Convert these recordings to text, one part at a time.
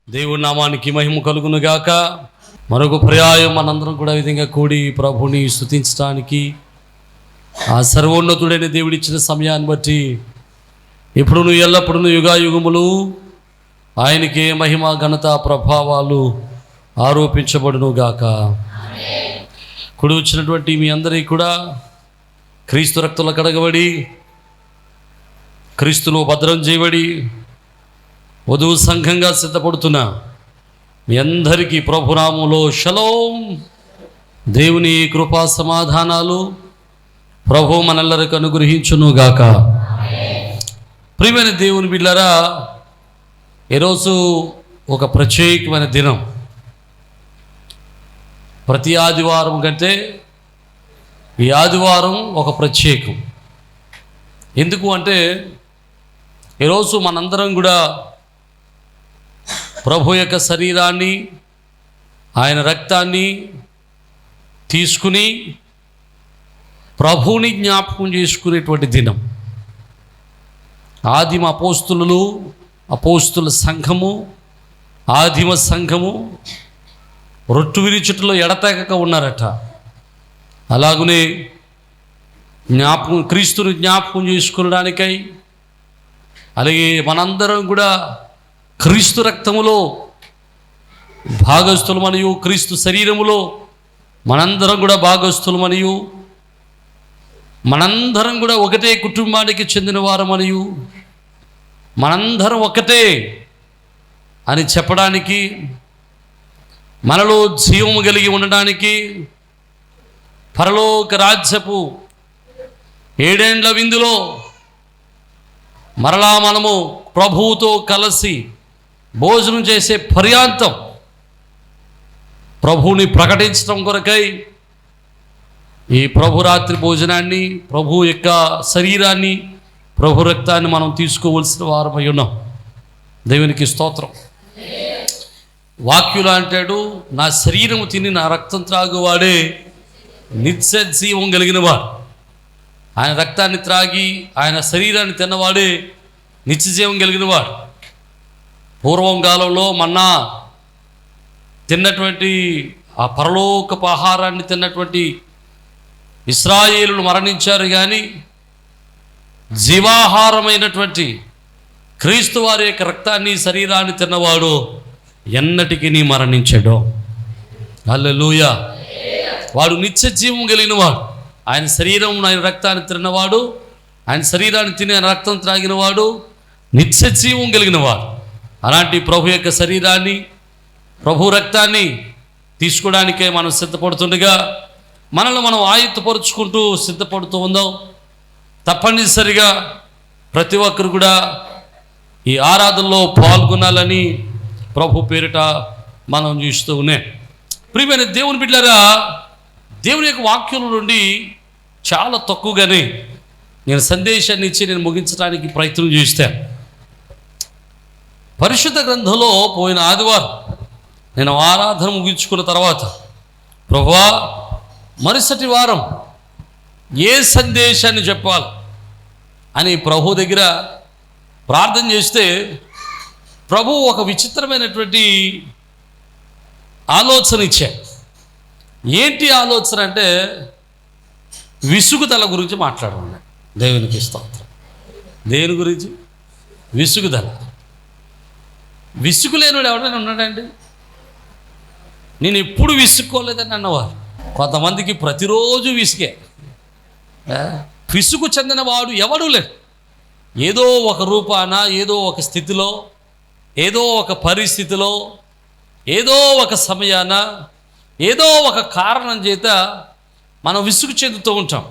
దేవుడి నామానికి మహిమ కలుగును గాక. మరొక పర్యాయం మనందరం కూడా విధంగా కూడి ప్రభుని స్తుతించడానికి ఆ సర్వోన్నతుడైన దేవుడిచ్చిన సమయాన్ని బట్టి ఇప్పుడును ఎల్లప్పుడూ యుగాయుగములు ఆయనకే మహిమ ఘనత ప్రభావాలు ఆరోపించబడును గాక. కుడి వచ్చినటువంటి మీ అందరికీ కూడా క్రీస్తు రక్తంలో కడగబడి క్రీస్తులో భద్రం చేయబడి వధువు సంఘంగా సిద్ధపడుతున్న మీ అందరికీ ప్రభునామంలో షలోం. దేవుని కృపా సమాధానాలు ప్రభు మనెల్లరికి అనుగ్రహించును గాక. ప్రియమైన దేవుని బిడ్డలారా, ఈరోజు ఒక ప్రత్యేకమైన దినం. ప్రతి ఆదివారం కంటే ఈ ఆదివారం ఒక ప్రత్యేకం. ఎందుకు అంటే ఈరోజు మనందరం కూడా ప్రభు యొక్క శరీరాన్ని ఆయన రక్తాన్ని తీసుకుని ప్రభువుని జ్ఞాపకం చేసుకునేటువంటి దినం. ఆదిమ అపోస్తుల సంఘము, ఆదిమ సంఘము రొట్టు విరిచుటలో ఎడతెగక ఉన్నారట. అలాగనే క్రీస్తుని జ్ఞాపకం చేసుకునడానికై, అలాగే మనందరం కూడా క్రీస్తు రక్తములో భాగస్థులమనియు, క్రీస్తు శరీరములో మనందరం కూడా భాగస్థులమనియు, మనందరం కూడా ఒకటే కుటుంబానికి చెందిన వారమనియు, మనందరం ఒకటే అని చెప్పడానికి, మనలో జీవము కలిగి ఉండడానికి, పరలోక రాజ్యపు 7 ఏండ్ల విందులో మరలా మనము ప్రభువుతో కలిసి భోజనం చేసే పర్యాంతం ప్రభువుని ప్రకటించడం కొరకై ఈ ప్రభు రాత్రి భోజనాన్ని, ప్రభు యొక్క శరీరాన్ని, ప్రభు రక్తాన్ని మనం తీసుకోవలసిన వారమై ఉన్నాం. దేవునికి స్తోత్రం. వాక్యులు అంటాడు, నా శరీరము తిని నా రక్తం త్రాగువాడే నిత్య జీవం కలిగిన వాడు. ఆయన రక్తాన్ని త్రాగి ఆయన శరీరాన్ని తిన్నవాడే నిత్య జీవం కలిగిన వాడు. పూర్వం కాలంలో మన్నా తిన్నటువంటి ఆ పరలోకపు ఆహారాన్ని తిన్నటువంటి ఇశ్రాయేలులు మరణించారు, కానీ జీవాహారమైనటువంటి క్రీస్తు వారి యొక్క రక్తాన్ని శరీరాన్ని తిన్నవాడు ఎన్నటికీ మరణించడు. హల్లెలూయా. వాడు నిత్య జీవం కలిగిన వాడు. ఆయన శరీరం ఆయన రక్తాన్ని తిన్నవాడు, ఆయన శరీరాన్ని తిని ఆయన రక్తం త్రాగినవాడు నిత్య జీవం కలిగిన వాడు. అలాంటి ప్రభు యొక్క శరీరాన్ని, ప్రభు రక్తాన్ని తీసుకోవడానికే మనం సిద్ధపడుతుండగా మనల్ని మనం ఆయుత్తపరుచుకుంటూ సిద్ధపడుతూ ఉందాం. తప్పనిసరిగా ప్రతి ఒక్కరు కూడా ఈ ఆరాధనలో పాల్గొనాలని ప్రభు పేరిట మనం చూస్తూ ఉన్నాం. ప్రియమైన దేవుని బిడ్డలారా, దేవుని యొక్క వాక్యం నుండి చాలా తక్కువగానే నేను సందేశాన్ని ఇచ్చి నేను ముగించడానికి ప్రయత్నం చేస్తాను. పరిశుద్ధ గ్రంథంలో పోయిన ఆదివారం నేను ఆరాధన ముగించుకున్న తర్వాత, ప్రభువా మరుసటి వారం ఏ సందేశాన్ని చెప్పాలి అని ప్రభు దగ్గర ప్రార్థన చేస్తే, ప్రభు ఒక విచిత్రమైనటువంటి ఆలోచన ఇచ్చారు. ఏంటి ఆలోచన అంటే, విసుగుదల గురించి మాట్లాడమన్నాడు. దేవునికి స్తోత్రం. దేని గురించి? విసుగుదల. విసుగు లేనివాడు ఎవరైనా ఉన్నాడండి? నేను ఎప్పుడు విసుక్కోలేదని అన్నవారు. కొంతమందికి ప్రతిరోజు విసుగే. విసుగు చెందినవాడు ఎవడూ లేడు. ఏదో ఒక రూపాన, ఏదో ఒక స్థితిలో, ఏదో ఒక పరిస్థితిలో, ఏదో ఒక సమయాన, ఏదో ఒక కారణం చేత మనం విసుగు చెందుతూ ఉంటాం.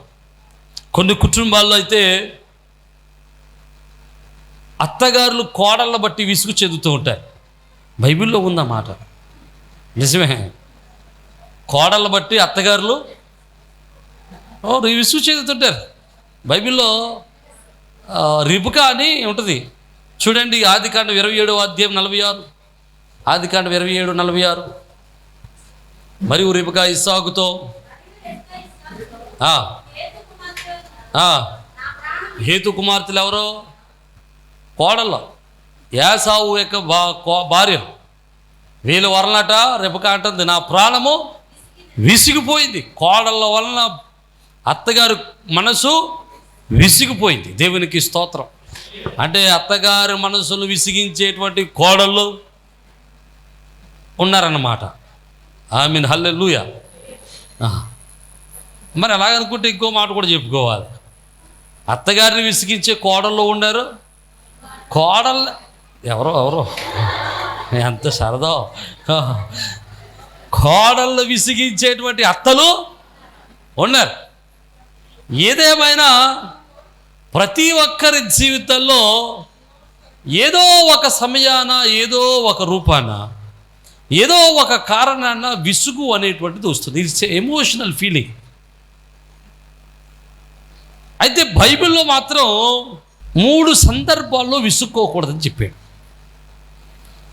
కొన్ని కుటుంబాల్లో అయితే అత్తగారులు కోడళ్ళ బట్టి విసుగు చెందుతూ ఉంటారు. బైబిల్లో ఉందన్నమాట. నిజమే. కోడళ్ళ బట్టి అత్తగారులు విసుగు చెందుతుంటారు. బైబిల్లో రిబకా అని ఉంటుంది చూడండి. ఆదికాండం 27వ అధ్యాయం 46. ఆదికాండం 27:46. మరియు రిబకా ఇస్సాకుతో హేతు కుమార్తెలు ఎవరో కోడళ్ళ, యాసావు యొక్క భార్యలు వీళ్ళ వలనట రెబకా అంటుంది, నా ప్రాణము విసిగిపోయింది. కోడళ్ళ వలన అత్తగారు మనసు విసిగిపోయింది. దేవునికి స్తోత్రం. అంటే అత్తగారి మనసును విసిగించేటువంటి కోడళ్ళు ఉన్నారన్నమాట. ఆమీన్, హల్లెలూయా. మరి అలాగనుకుంటే ఇంకో మాట కూడా చెప్పుకోవాలి. అత్తగారిని విసిగించే కోడళ్ళు ఉన్నారు. కోడళ్ళు ఎవరో ఎంత సరదా. కోడళ్ళు విసిగించేటువంటి అత్తలు ఉన్నారు. ఏదేమైనా ప్రతి ఒక్కరి జీవితంలో ఏదో ఒక సమయాన, ఏదో ఒక రూపాన, ఏదో ఒక కారణాన విసుగు అనేటువంటిది వస్తుంది. It's emotional feeling. అయితే బైబిల్లో మాత్రం 3 సందర్భాల్లో విసుక్కోకూడదని చెప్పాడు.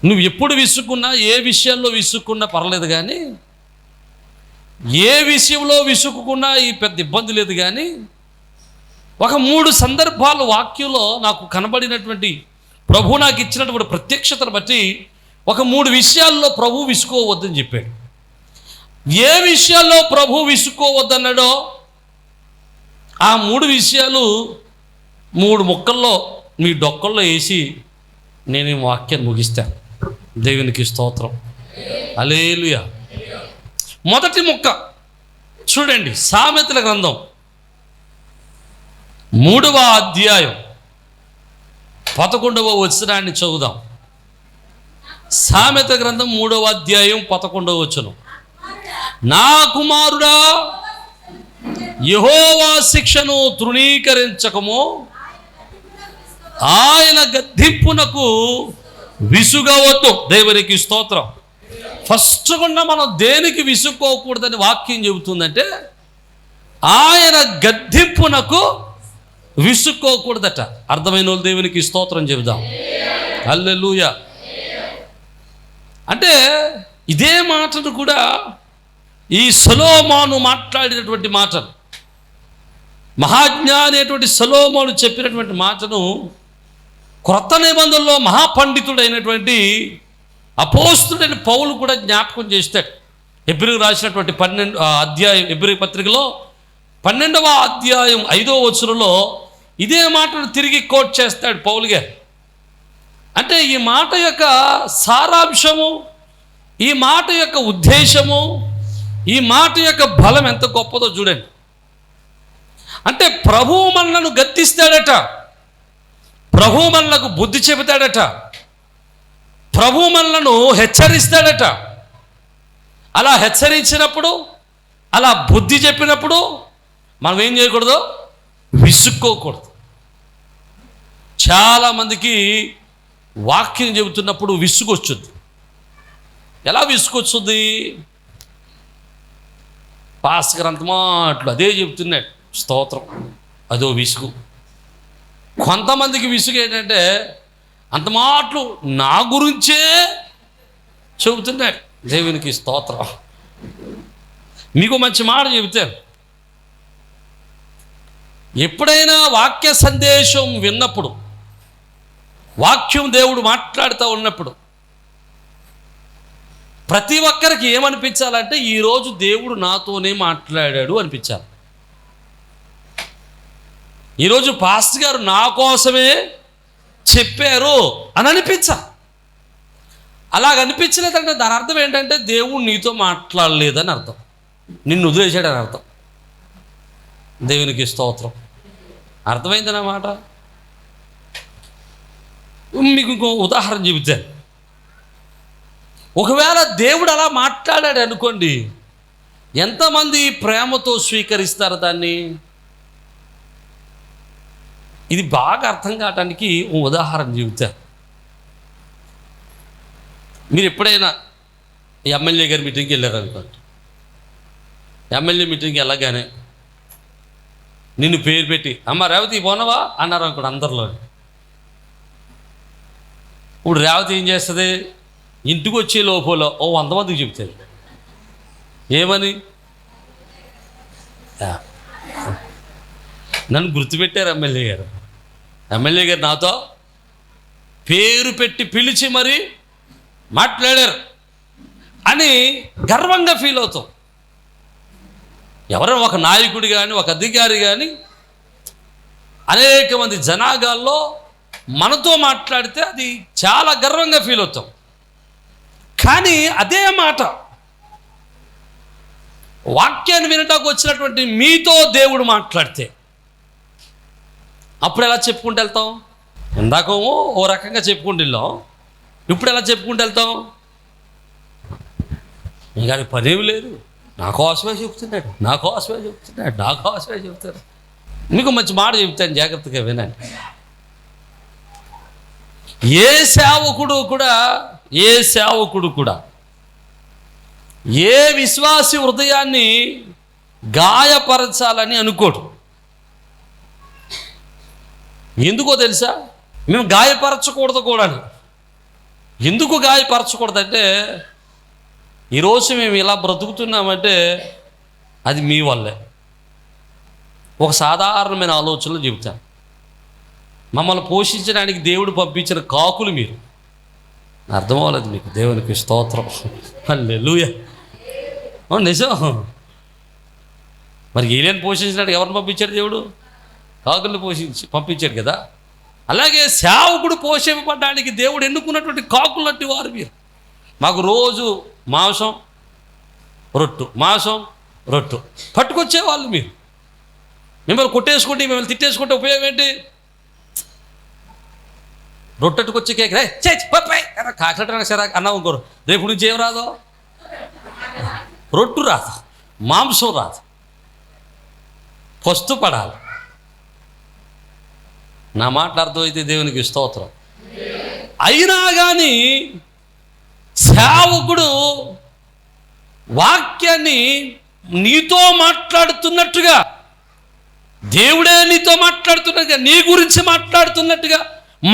నువ్వు ఎప్పుడు విసుక్కున్నా, ఏ విషయాల్లో విసుక్కున్నా పర్లేదు, కానీ ఏ విషయంలో విసుక్కున్నా ఈ పెద్ద ఇబ్బంది లేదు. కానీ ఒక 3 సందర్భాలు వాక్యంలో నాకు కనబడినటువంటి ప్రభు నాకు ఇచ్చినటువంటి ప్రత్యక్షతను బట్టి ఒక 3 విషయాల్లో ప్రభు విసుకోవద్దని చెప్పాడు. ఏ విషయాల్లో ప్రభు విసుకోవద్దన్నాడో ఆ 3 విషయాలు 3 ముక్కల్లో మీ డొక్కల్లో వేసి నేను ఈ వాక్యాన్ని ముగిస్తాను. దేవునికి స్తోత్రం, హల్లెలూయా. మొదటి ముక్క చూడండి, సామెతల గ్రంథం 3వ అధ్యాయం 11వ వచనాన్ని చదువుదాం. సామెత గ్రంథం 3వ అధ్యాయం 11వ వచనం. నా కుమారుడా, యెహోవా శిక్షను తృణీకరించకము, ఆయన గద్దింపునకు విసుగవద్దు. దేవునికి స్తోత్రం. ఫస్ట్ గుండా మనం దేనికి విసుక్కోకూడదని వాక్యం చెబుతుందంటే ఆయన గద్దింపునకు విసుక్కోకూడదట. అర్థమైన వాళ్ళు దేవునికి స్తోత్రం చెబుదాం. హల్లెలూయా. అంటే ఇదే మాటను కూడా ఈ సొలొమోను మాట్లాడినటువంటి మాటను, మహాజ్ఞాని అయినటువంటి సొలొమోను చెప్పినటువంటి మాటను క్రొత్త నిబంధనలో మహాపండితుడైనటువంటి అపోస్తుడైన పౌలు కూడా జ్ఞాపకం చేస్తాడు. హెబ్రీయులకు రాసినటువంటి 12వ అధ్యాయం, హెబ్రీ పత్రికలో 12వ అధ్యాయం 5వ వచనంలో ఇదే మాటను తిరిగి కోట్ చేస్తాడు పౌలు గారు. అంటే ఈ మాట యొక్క సారాంశము, ఈ మాట యొక్క ఉద్దేశము, ఈ మాట యొక్క బలం ఎంత గొప్పదో చూడండి. అంటే ప్రభువు మనలను గద్దిస్తాడట, ప్రభువు మనలకు బుద్ధి చెబుతాడట, ప్రభువు మనలను హెచ్చరిస్తాడట. అలా హెచ్చరించినప్పుడు, అలా బుద్ధి చెప్పినప్పుడు మనం ఏం చేయకూడదు, విసుక్కోకూడదు. చాలామందికి వాక్యం చెబుతున్నప్పుడు విసుగొచ్చుద్ది. ఎలా విసుగొచ్చుద్ది? పాస్టర్ అంత మాటలు అదే చెబుతున్నాడు, స్తోత్రం, అదో విసుగు. కొంతమందికి విసుగు ఏంటంటే అంత మాటలు నా గురించే చెబుతున్నాడు. దేవునికి స్తోత్రం. మీకు మంచి మాట చెబుతాను. ఎప్పుడైనా వాక్య సందేశం విన్నప్పుడు, వాక్యం దేవుడు మాట్లాడుతూ ఉన్నప్పుడు ప్రతి ఒక్కరికి ఏమనిపించాలంటే ఈరోజు దేవుడు నాతోనే మాట్లాడాడు అనిపించాలి. ఈరోజు పాస్టర్ గారు నా కోసమే చెప్పారు అని అనిపించాలి. అలాగ అనిపించలేదంటే దాని అర్థం ఏంటంటే దేవుడు నీతో మాట్లాడలేదని అర్థం, నిన్ను వదిలేసాడని అర్థం. దేవునికి స్తోత్రం. అర్థమైందన్న మాట. మీకు ఇంకో ఉదాహరణ చెబుతాను. ఒకవేళ దేవుడు అలా మాట్లాడాడు అనుకోండి, ఎంతమంది ప్రేమతో స్వీకరిస్తారు దాన్ని? ఇది బాగా అర్థం కావటానికి ఓ ఉదాహరణ చెబుతాను. మీరు ఎప్పుడైనా ఎమ్మెల్యే గారి మీటింగ్కి వెళ్ళారు అనుకోండి. ఎమ్మెల్యే మీటింగ్కి వెళ్ళగానే నిన్ను పేరు పెట్టి అమ్మ రేవతి పోనవా అన్నారు అనుకోండి అందరిలో. ఇప్పుడు రేవతి ఏం చేస్తుంది? ఇంటికి వచ్చే లోపల ఓ 100 మందికి చెప్తారు. ఏమని? నన్ను గుర్తుపెట్టారు ఎమ్మెల్యే గారు. ఎమ్మెల్యే గారు నాతో పేరు పెట్టి పిలిచి మరి మాట్లాడారు. అని గర్వంగా ఫీల్ అవుతాం. ఎవరైనా ఒక నాయకుడు కానీ ఒక అధికారి కానీ అనేక మంది జనాగాల్లో మనతో మాట్లాడితే అది చాలా గర్వంగా ఫీల్ అవుతాం. కానీ అదే మాట వాక్యాన్ని వినటానికి వచ్చినటువంటి మీతో దేవుడు మాట్లాడితే అప్పుడు ఎలా చెప్పుకుంటూ వెళ్తాం? ఇందాకేమో ఓ రకంగా చెప్పుకుంటూ వెళ్ళాం, ఇప్పుడు ఎలా చెప్పుకుంటూ వెళ్తాం? ఇంకా పనేమి లేదు, నా కోసమే చెప్తున్నాడు, నా కోసమే చెప్తున్నాడు, నా కోసమే చెప్తాడు. మీకు మంచి మాట చెప్తాను, జాగ్రత్తగా వినండి. ఏ సేవకుడు కూడా ఏ విశ్వాసి హృదయాన్ని గాయపరచాలని అనుకోడు. ఎందుకో తెలుసా? మేము గాయపరచకూడదు కూడా. ఎందుకు గాయపరచకూడదంటే, ఈరోజు మేము ఇలా బ్రతుకుతున్నామంటే అది మీ వల్లే. ఒక సాధారణమైన ఆలోచనలు చెబుతాను. మమ్మల్ని పోషించడానికి దేవుడు పంపించిన కాకులు మీరు. అర్థం అవ్వలేదు మీకు? దేవునికి స్తోత్రం, హల్లెలూయా. నిజం. మరి ఏలియన్ పోషించడానికి ఎవరిని పంపించాడు దేవుడు? కాకుల్ని పంపించాడు కదా. అలాగే సేవకుడు పోషింపబడడానికి దేవుడు ఎన్నుకున్నటువంటి కాకులు లాంటి వారు మీరు. మాకు రోజు మాంసం రొట్టు పట్టుకొచ్చేవాళ్ళు మీరు. మిమ్మల్ని కొట్టేసుకుంటే, మిమ్మల్ని తిట్టేసుకుంటే ఉపయోగం ఏంటి? రొట్టెట్టుకొచ్చి కేక్ రే కాకరట సరే అన్నావు ఇంకోరు, రేపు నుంచి ఏం రాదో? రొట్టు రాదు, మాంసం రాదు, పస్తు పడాలి. నా మాట అర్థమైతే దేవునికి స్తోత్రం. అయినా కానీ సేవకుడు వాక్యాన్ని నీతో మాట్లాడుతున్నట్టుగా, దేవుడే నీతో మాట్లాడుతున్నట్టుగా, నీ గురించి మాట్లాడుతున్నట్టుగా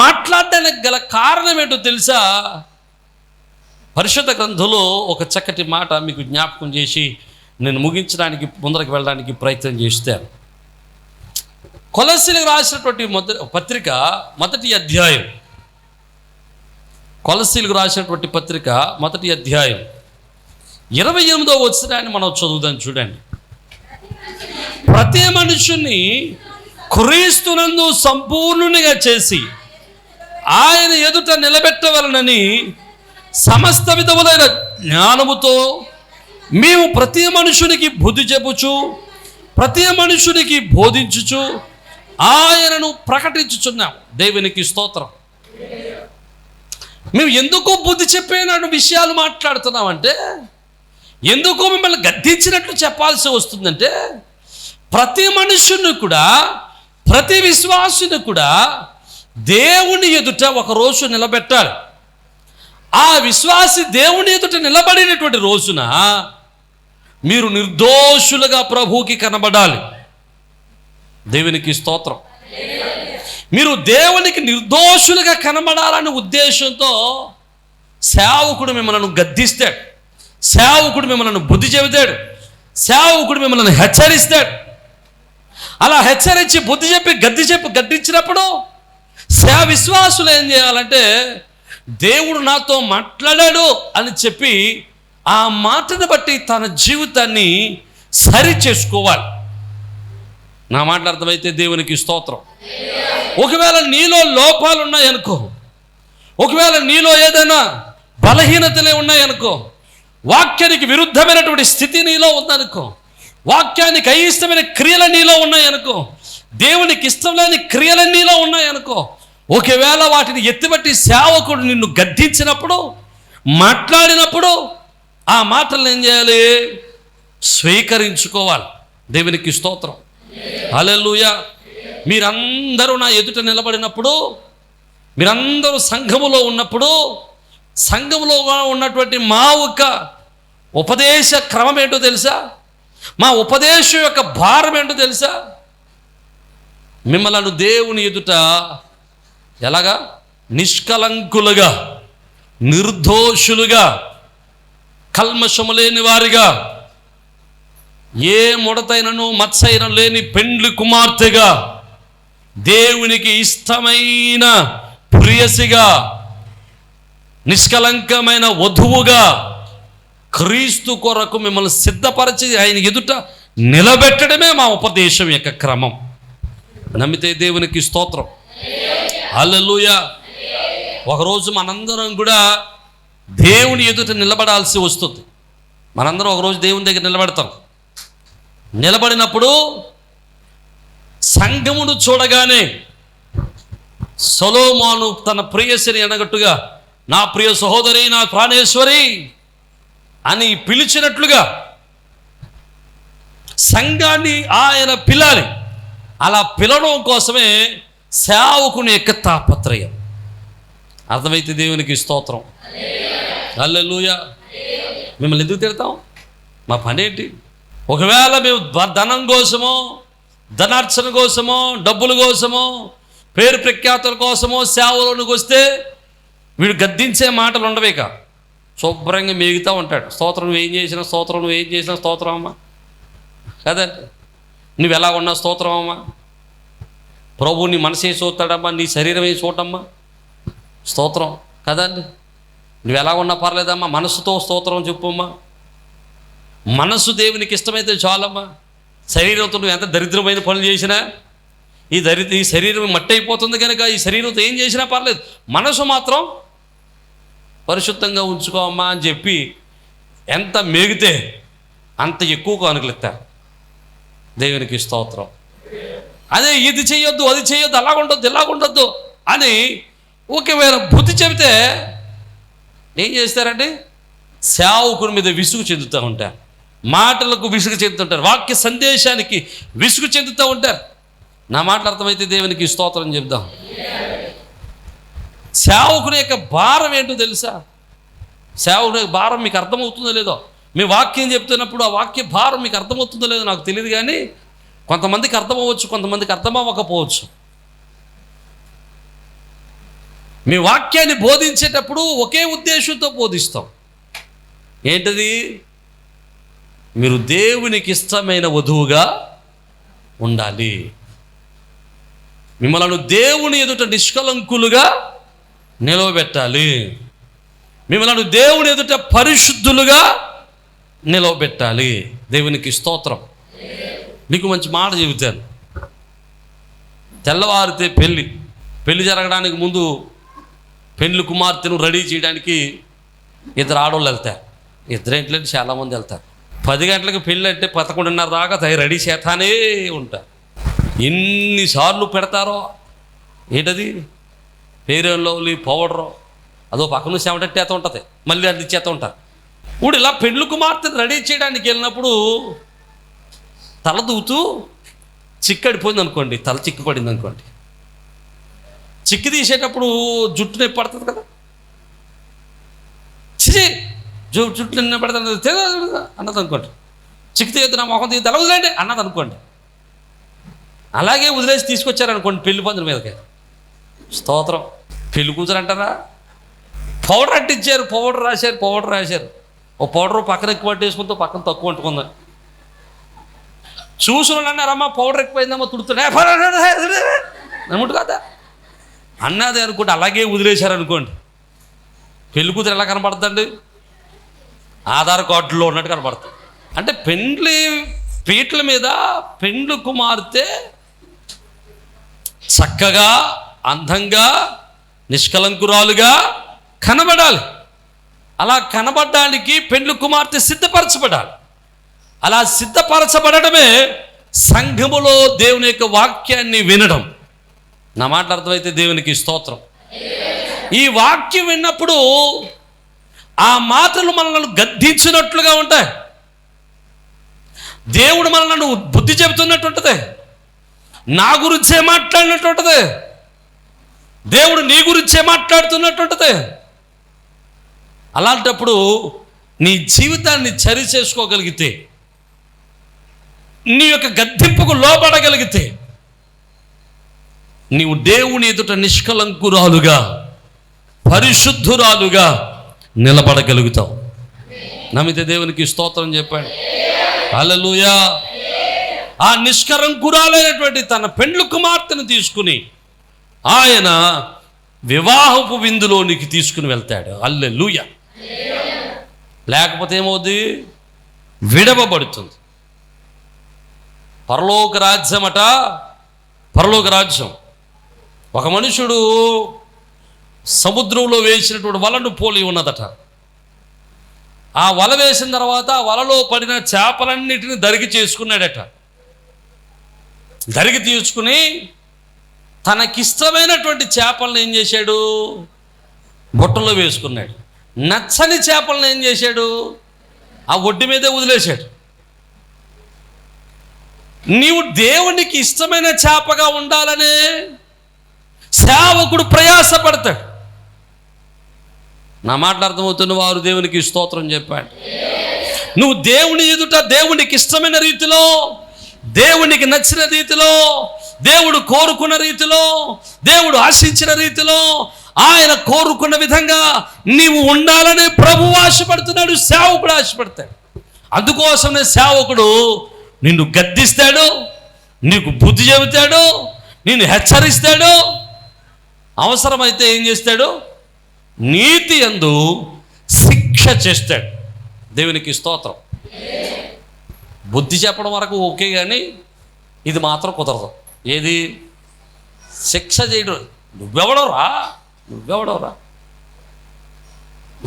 మాట్లాడడానికి గల కారణం ఏంటో తెలుసా? పరిశుద్ధ గ్రంథంలో ఒక చక్కటి మాట మీకు జ్ఞాపకం చేసి నేను ముగించడానికి, ముందరకు వెళ్ళడానికి ప్రయత్నం చేస్తాను. కొలస్సీలకు రాసినటువంటి పత్రిక మొదటి అధ్యాయం, కొలస్సీలకు రాసినటువంటి పత్రిక మొదటి అధ్యాయం 28వ వచనాన్ని మనం చదువుదాం. చూడండి. ప్రతి మనుషుని క్రీస్తునందు సంపూర్ణునిగా చేసి ఆయన ఎదుట నిలబెట్టవలనని సమస్త విధములైన జ్ఞానముతో మేము ప్రతి మనుషునికి బుద్ధి చెప్పుచు, ప్రతి మనుషునికి బోధించుచు ఆయనను ప్రకటించుచున్నాం. దేవునికి స్తోత్రం. మేము ఎందుకు బుద్ధి చెప్పేనాడు విషయాలు మాట్లాడుతున్నామంటే, ఎందుకు మిమ్మల్ని గద్దించినట్లు చెప్పాల్సి వస్తుందంటే, ప్రతి మనుషుని కూడా, ప్రతి విశ్వాసుని కూడా దేవుని ఎదుట ఒకరోజు నిలబెట్టాలి. ఆ విశ్వాసి దేవుని ఎదుట నిలబడినటువంటి రోజున మీరు నిర్దోషులుగా ప్రభువుకి కనబడాలి. దేవునికి స్తోత్రం. మీరు దేవునికి నిర్దోషులుగా కనబడాలనే ఉద్దేశంతో సేవకుడు మిమ్మల్ని గద్దిస్తాడు, సేవకుడు మిమ్మల్ని బుద్ధి చెబుతాడు, సేవకుడు మిమ్మల్ని హెచ్చరిస్తాడు. అలా హెచ్చరించి బుద్ధి చెప్పి గద్దించినప్పుడు విశ్వాసులు ఏం చేయాలంటే, దేవుడు నాతో మాట్లాడాడు అని చెప్పి ఆ మాటను బట్టి తన జీవితాన్ని సరి చేసుకోవాలి. నా మాట అర్థమైతే దేవునికి స్తోత్రం. ఒకవేళ నీలో లోపాలు ఉన్నాయనుకో, ఒకవేళ నీలో ఏదైనా బలహీనతలే ఉన్నాయనుకో, వాక్యానికి విరుద్ధమైనటువంటి స్థితి నీలో ఉందనుకో, వాక్యానికి అయిష్టమైన క్రియలు నీలో ఉన్నాయనుకో, దేవునికి ఇష్టం లేని క్రియలు నీలో ఉన్నాయనుకో, ఒకవేళ వాటిని ఎత్తిబట్టి సేవకుడు నిన్ను గద్దించినప్పుడు, మాట్లాడినప్పుడు ఆ మాటలను ఏం చేయాలి? స్వీకరించుకోవాలి. దేవునికి స్తోత్రం, హల్లెలూయా. మీరందరూ నా ఎదుట నిలబడినప్పుడు, మీరందరూ సంఘములో ఉన్నప్పుడు, సంఘములో ఉన్నటువంటి మా ఒక ఉపదేశ క్రమం ఏంటో తెలుసా? మా ఉపదేశం యొక్క భారం ఏంటో తెలుసా? మిమ్మల్ని దేవుని ఎదుట ఎలాగా? నిష్కలంకులుగా, నిర్దోషులుగా, కల్మషము లేని వారిగా, ఏ ముడతైనను మచ్చైన లేని పెండ్లి కుమార్తెగా, దేవునికి ఇష్టమైన ప్రియసిగా, నిష్కలంకమైన వధువుగా, క్రీస్తు కొరకు మిమ్మల్ని సిద్ధపరిచి ఆయన ఎదుట నిలబెట్టడమే మా ఉపదేశం యొక్క క్రమం. నమ్మితే దేవునికి స్తోత్రం. హల్లెలూయా. ఒకరోజు మనందరం కూడా దేవుని ఎదుట నిలబడాల్సి వస్తుంది. మనందరం ఒకరోజు దేవుని దగ్గర నిలబడతాం. నిలబడినప్పుడు సంఘమును చూడగానే సొలొమోను తన ప్రియసిని అనగట్టుగా నా ప్రియ సహోదరి, నా ప్రాణేశ్వరి అని పిలిచినట్లుగా సంఘాన్ని ఆయన పిలాలి. అలా పిలవడం కోసమే సేవకుని యొక్క తాపత్రయం. అర్థమైతే దేవునికి స్తోత్రం. హల్లెలూయా. మిమ్మల్ని ఎందుకు తిడతాం? మా పని ఏంటి? ఒకవేళ మేము ధనం కోసమో, ధనార్చన కోసమో, డబ్బుల కోసమో, పేరు ప్రఖ్యాతుల కోసమో సేవలోనికి వస్తే వీడు గద్దించే మాటలు ఉండవేక శుభ్రంగా మిగుతూ ఉంటాడు. స్తోత్రం నువ్వు ఏం చేసినా, స్తోత్రం నువ్వు ఏం చేసినా స్తోత్రం అమ్మా కదండి. నువ్వు ఎలా ఉన్నా స్తోత్రం అమ్మా. ప్రభు నీ మనసే చూస్తాడమ్మా, నీ శరీరమే చూడమ్మా స్తోత్రం కదండి. నువ్వు ఎలా ఉన్నా పర్లేదమ్మా, మనసుతో స్తోత్రం చెప్పమ్మా. మనసు దేవునికి ఇష్టమైతే చాలమ్మా. శరీరంతో నువ్వు ఎంత దరిద్రమైన పనులు చేసినా ఈ శరీరం మట్టి అయిపోతుంది కనుక ఈ శరీరంతో ఏం చేసినా పర్లేదు, మనసు మాత్రం పరిశుద్ధంగా ఉంచుకోమ్మా అని చెప్పి ఎంత మేగితే అంత ఎక్కువ కానుకలు ఇస్తారు. దేవునికి స్తోత్రం. అదే ఇది చేయొద్దు, అది చేయొద్దు, అలాగుండొద్దు, ఇలాగుండొద్దు అని ఒకవేళ బుద్ధి చెబితే ఏం చేస్తారంటే సేవకుని మీద విసుగు చెందుతూ ఉంటారు. మాటలకు విసుగు చెందుతుంటారు. వాక్య సందేశానికి విసుగు చెందుతూ ఉంటారు. నా మాటలు అర్థమైతే దేవునికి స్తోత్రం చెప్దాం. సేవకుని యొక్క భారం ఏంటో తెలుసా? సేవకుని యొక్క భారం మీకు అర్థమవుతుందో లేదో? మీ వాక్యం చెప్తున్నప్పుడు ఆ వాక్య భారం మీకు అర్థమవుతుందో లేదో నాకు తెలియదు, కానీ కొంతమందికి అర్థమవ్వచ్చు, కొంతమందికి అర్థమవ్వకపోవచ్చు. మీ వాక్యాన్ని బోధించేటప్పుడు ఒకే ఉద్దేశంతో బోధిస్తాం. ఏంటది? మీరు దేవునికి ఇష్టమైన వధువుగా ఉండాలి. మిమ్మల్ని దేవుని ఎదుట నిష్కలంకులుగా నిలవబెట్టాలి. మిమ్మల్ని దేవుని ఎదుట పరిశుద్ధులుగా నిలవబెట్టాలి. దేవునికి స్తోత్రం. నీకు మంచి మాట చెబుతాను. తెల్లవారితే పెళ్ళి జరగడానికి ముందు పెళ్లి కుమార్తెను రెడీ చేయడానికి ఇద్దరు ఆడవాళ్ళు వెళ్తారు. ఇద్దరేంట్లంటే చాలామంది వెళ్తారు. 10 గంటలకు పెళ్ళి అంటే 11:30 దాకా రెడీ చేస్తానే ఉంటారు. ఎన్నిసార్లు పెడతారో ఏంటది, ఫెయిర్ అండ్ లవ్లీ పౌడరు, అదో పక్కన చెమటట్టేత ఉంటుంది, మళ్ళీ అది చేత ఉంటారు. ఇప్పుడు ఇలా పెళ్లి కుమార్తెను రెడీ చేయడానికి వెళ్ళినప్పుడు తల దూతూ చిక్కడిపోయింది అనుకోండి, తల చిక్కు పడింది అనుకోండి, చిక్కి తీసేటప్పుడు జుట్టు నొప్పి పడుతుంది కదా, జుట్టు నొప్పి పడుతుంది అన్నది అనుకోండి. చిక్కి తీయద్దు, నా మొహం తీయద్దు, అలా వదిలేండి అన్నది అనుకోండి. అలాగే వదిలేసి తీసుకొచ్చారనుకోండి పెళ్లి పందిరి మీదకి. స్తోత్రం. పెళ్లి కూతురు అంటారా, పౌడర్ అంటించారు, పౌడర్ రాశారు. ఓ పౌడర్ పక్కన ఎక్కువ పట్టేసుకుంటూ పక్కన తక్కువ అంటుకుంది. చూసుకుని అన్నారమ్మా పౌడర్ ఎక్కువైందమ్మా తుడుతున్నా అనుకుంటు కదా అన్నది అనుకుంటే అలాగే వదిలేశారనుకోండి. పెళ్లి కూతురు ఎలా కనపడుతుందండి? ఆధార్ కార్డులో ఉన్నట్టు కనపడుతుంది. అంటే పెండ్లి పీటల మీద పెండ్లి కుమార్తె చక్కగా, అందంగా, నిష్కలంకురాలుగా కనబడాలి. అలా కనబడడానికి పెండ్లి కుమార్తె సిద్ధపరచబడాలి. అలా సిద్ధపరచబడమే సంఘములో దేవుని యొక్క వాక్యాన్ని వినడం. నా మాట అర్థమైతే దేవునికి స్తోత్రం. ఈ వాక్యం విన్నప్పుడు ఆ మాటలు మనల్ని గద్దించినట్లుగా ఉంటాయి. దేవుడు మనల్ని బుద్ధి చెబుతున్నట్టు ఉంటుంది, నా గురించే మాట్లాడినట్టు ఉంటుంది, దేవుడు నీ గురించే మాట్లాడుతున్నట్టు ఉంటుంది. అలాంటప్పుడు నీ జీవితాన్ని సరి చేసుకోగలిగితే, నీ యొక్క గద్దింపుకు లోబడగలిగితే నీవు దేవుని ఎదుట నిష్కలంకురాలుగా, పరిశుద్ధురాలుగా నిలబడగలుగుతావు. నమ్మితే దేవునికి స్తోత్రం చెప్పాడు. హల్లెలూయా. ఆ నిష్కలంకురాలైనటువంటి తన పెండ్లి కుమార్తెను తీసుకుని ఆయన వివాహపు విందులోనికి తీసుకుని వెళ్తాడు. హల్లెలూయా. లేకపోతే ఏమవుద్ది? విడవబడుతుంది. పరలోక రాజ్యం అట, పరలోక రాజ్యం. ఒక మనుషుడు సముద్రంలో వేసినటువంటి వలను పోలి ఉన్నదట. ఆ వల వేసిన తర్వాత ఆ వలలో పడిన చేపలన్నిటిని దరికి చేసుకున్నాడట. దరికి తీసుకుని తనకిష్టమైనటువంటి చేపలను ఏం చేశాడు? బుట్టలో వేసుకున్నాడు. నచ్చని చేపలను ఏం చేశాడు? ఆ ఒడ్డు మీదే వదిలేశాడు. నీవు దేవునికి ఇష్టమైన చేపగా ఉండాలనే సేవకుడు ప్రయాసపడతాడు. నా మాటలు అర్థమవుతున్న వారు దేవునికి స్తోత్రం చెప్పాడు. నువ్వు దేవుని ఎదుట దేవునికి ఇష్టమైన రీతిలో, దేవునికి నచ్చిన రీతిలో, దేవుడు కోరుకున్న రీతిలో, దేవుడు ఆశించిన రీతిలో, ఆయన కోరుకున్న విధంగా నీవు ఉండాలని ప్రభువు ఆశపడుతున్నాడు, సేవకుడు ఆశపడతాడు. అందుకోసమే సేవకుడు నిన్ను గద్దిస్తాడు, నీకు బుద్ధి చెబుతాడు, నిన్ను హెచ్చరిస్తాడు. అవసరమైతే ఏం చేస్తాడు? నీతి యందు శిక్ష చేస్తాడు. దేవునికి స్తోత్రం. బుద్ధి చెప్పడం వరకు ఓకే, కానీ ఇది మాత్రం కుదరదు. ఏది? శిక్ష చేయడం. నువ్వెవడవరా?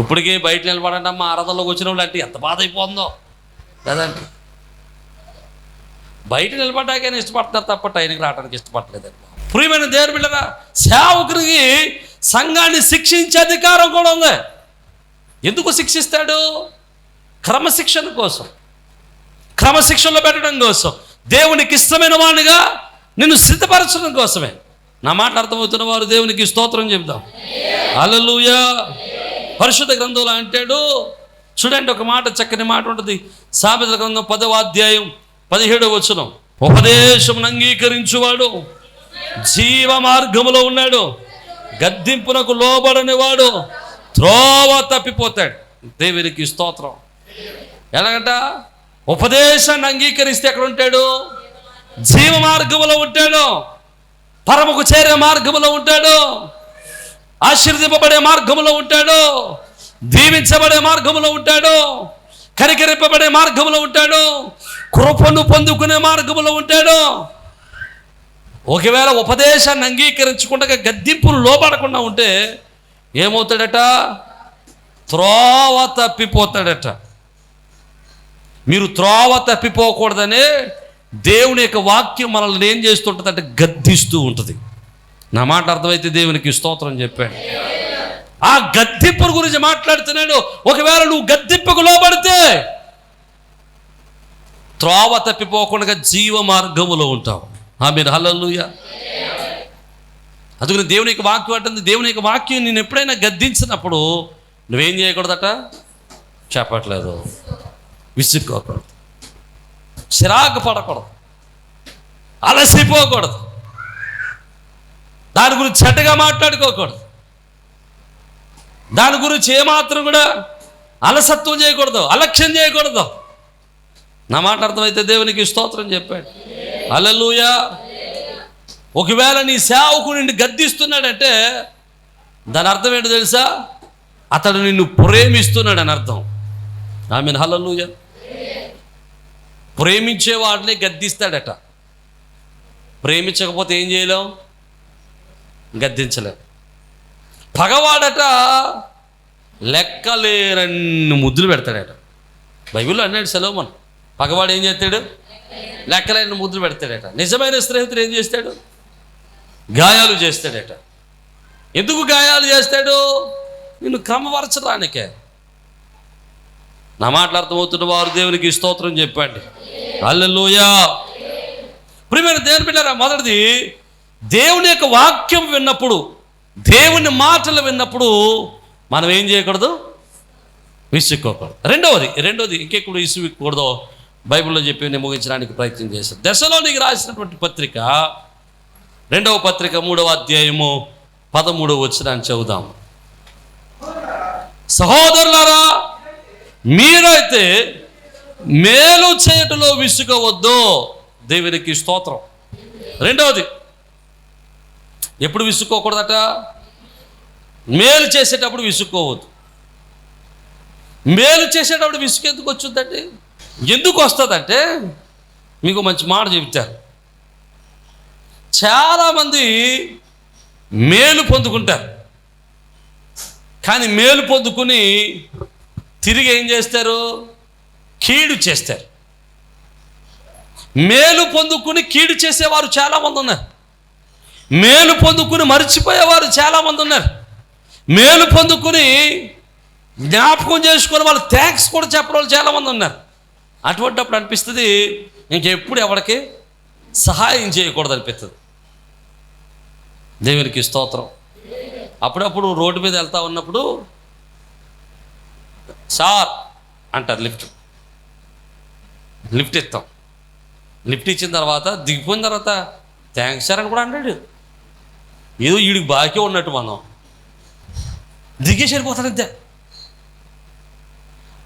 ఇప్పటికే బయట నిలబడండి అమ్మ, ఆరాధనలోకి వచ్చిన వాళ్ళు అంటే ఎంత బాధ అయిపోతుందో కదండి. బయట నిలబడ్డాకైనా ఇష్టపడతారు తప్ప టైంకి రావడానికి ఇష్టపడలేదండి. ప్రియమైన దేవుని బిడ్డలారా, సేవకుడికి సంఘాన్ని శిక్షించే అధికారం కూడా ఉంది. ఎందుకు శిక్షిస్తాడు? క్రమశిక్షణ కోసం, క్రమశిక్షణలో పెట్టడం కోసం, దేవునికి ఇష్టమైన వాడిగా నిన్ను సిద్ధపరచడం కోసమే. నా మాట అర్థమవుతున్న వారు దేవునికి స్తోత్రం చెప్దాం. హల్లెలూయా. పరిశుద్ధ గ్రంథంలో అంటాడు చూడండి, ఒక మాట, చక్కని మాట ఉంటుంది. సామెతల గ్రంథం 10వ అధ్యాయం 17వ వచనం. ఉపదేశమును అంగీకరించువాడు జీవ మార్గములో ఉన్నాడు, గద్దింపునకు లోబడని వాడు త్రోవ తప్పిపోతాడు. దేవునికి స్తోత్రం. ఎలాగంట? ఉపదేశాన్ని అంగీకరిస్తే ఎక్కడ ఉంటాడు? జీవ మార్గములో ఉంటాడు, పరముకు చేరే మార్గములో ఉంటాడు, ఆశీర్వదింపబడే మార్గములో ఉంటాడు, దీవించబడే మార్గములో ఉంటాడు, కనికరింపబడే మార్గములో ఉంటాడు, కృపను పొందుకునే మార్గములో ఉంటాడు. ఒకవేళ ఉపదేశాన్ని అంగీకరించకుండా గద్దింపులు లోపడకుండా ఉంటే ఏమవుతాడట? త్రోవ తప్పిపోతాడట. మీరు త్రోవ తప్పిపోకూడదనే దేవుని యొక్క వాక్యం మనల్ని ఏం చేస్తుంటుంది అంటే గద్దిస్తూ ఉంటుంది. నా మాట అర్థమైతే దేవునికి స్తోత్రం చెప్పాడు. ఆ గద్దింపుల గురించి మాట్లాడుతున్నాడు. ఒకవేళ నువ్వు గద్దింపుకు లోబడితే త్రోవ తప్పిపోకుండా జీవ మార్గములో ఉంటావు. ఆమేన్. హల్లెలూయా. అందుకని దేవుని యొక్క వాక్యం అంటుంది, దేవుని యొక్క వాక్యం నేను ఎప్పుడైనా గద్దించినప్పుడు నువ్వేం చేయకూడదట? చెప్పట్లేదు, విసుక్కోకూడదు, చిరాకు పడకూడదు, అలసిపోకూడదు, దాని గురించి చెడ్డగా మాట్లాడుకోకూడదు, దాని గురించి ఏమాత్రం కూడా అలసత్వం చేయకూడదు, అలక్ష్యం చేయకూడదు. నా మాట అర్థమైతే దేవునికి స్తోత్రం చెప్పాడు. హల్లెలూయా. ఒకవేళ నీ సేవకుడు నిన్ను గద్దిస్తున్నాడంటే దాని అర్థం ఏంటో తెలుసా? అతడు నిన్ను ప్రేమిస్తున్నాడు అని అర్థం. ఆమేన్. హల్లెలూయా. ప్రేమించే వాడిని గద్దిస్తాడట. ప్రేమించకపోతే ఏం చేయలేం? గద్దించలేం. పగవాడట లెక్కలేనన్ని ముద్దులు పెడతాడట. బైబిల్లో అన్నాడు సొలొమోను, పగవాడు ఏం చేస్తాడు? లెక్కలేని ముద్దులు పెడతాడట. నిజమైన స్నేహితుడు ఏం చేస్తాడు? గాయాలు చేస్తాడట. ఎందుకు గాయాలు చేస్తాడు? నిన్ను క్రమపరచడానికే. నా మాటలు అర్థమవుతున్న వారు దేవునికి స్తోత్రం చెప్పండి. హల్లెలూయా. ప్రియమైన దేవుని బిడ్డలారా, మొదటిది దేవుని యొక్క వాక్యం విన్నప్పుడు, దేవుని మాటలు విన్నప్పుడు మనం ఏం చేయకూడదు? విసుక్కోకూడదు. రెండవది ఇంకెప్పుడు విసుక్కూడదో బైబిల్లో చెప్పి నేను ముగించడానికి ప్రయత్నం చేశాను. దశలోనికి రాసినటువంటి పత్రిక 2వ పత్రిక 3వ అధ్యాయము 13వ వచనాన్ని చదువుదాం. సహోదరులారా, మీరైతే మేలు చేయటంలో విసుగవద్దు. దేవునికి స్తోత్రం. రెండవది, ఎప్పుడు విసుక్కోకూడదట? మేలు చేసేటప్పుడు విసుక్కోవద్దు. మేలు చేసేటప్పుడు విసుగు ఎందుకు వచ్చిందండి? ఎందుకు వస్తుందంటే మీకు మంచి మాట చెబుతారు. చాలామంది మేలు పొందుకుంటారు, కానీ మేలు పొందుకుని తిరిగి ఏం చేస్తారు? కీడు చేస్తారు. మేలు పొందుకుని కీడు చేసేవారు చాలామంది ఉన్నారు. మేలు పొందుకుని మర్చిపోయేవారు చాలామంది ఉన్నారు. మేలు పొందుకుని జ్ఞాపకం చేసుకుని వాళ్ళు థ్యాంక్స్ కూడా చెప్పడం వాళ్ళు చాలామంది ఉన్నారు. అటువంటిప్పుడు అనిపిస్తుంది ఇంకెప్పుడు ఎవరికి సహాయం చేయకూడదు అనిపిస్తుంది. దేవునికి స్తోత్రం. అప్పుడప్పుడు రోడ్డు మీద వెళ్తా ఉన్నప్పుడు సార్ అంటారు, లిఫ్ట్ ఇస్తాం. లిఫ్ట్ ఇచ్చిన తర్వాత దిగిపోయిన తర్వాత థ్యాంక్స్ సార్ అని కూడా అన్నాడు. ఏదో వీడికి బాకీ ఉన్నట్టు మనం దిగేసి వెళ్ళిపోతాడు అంతే.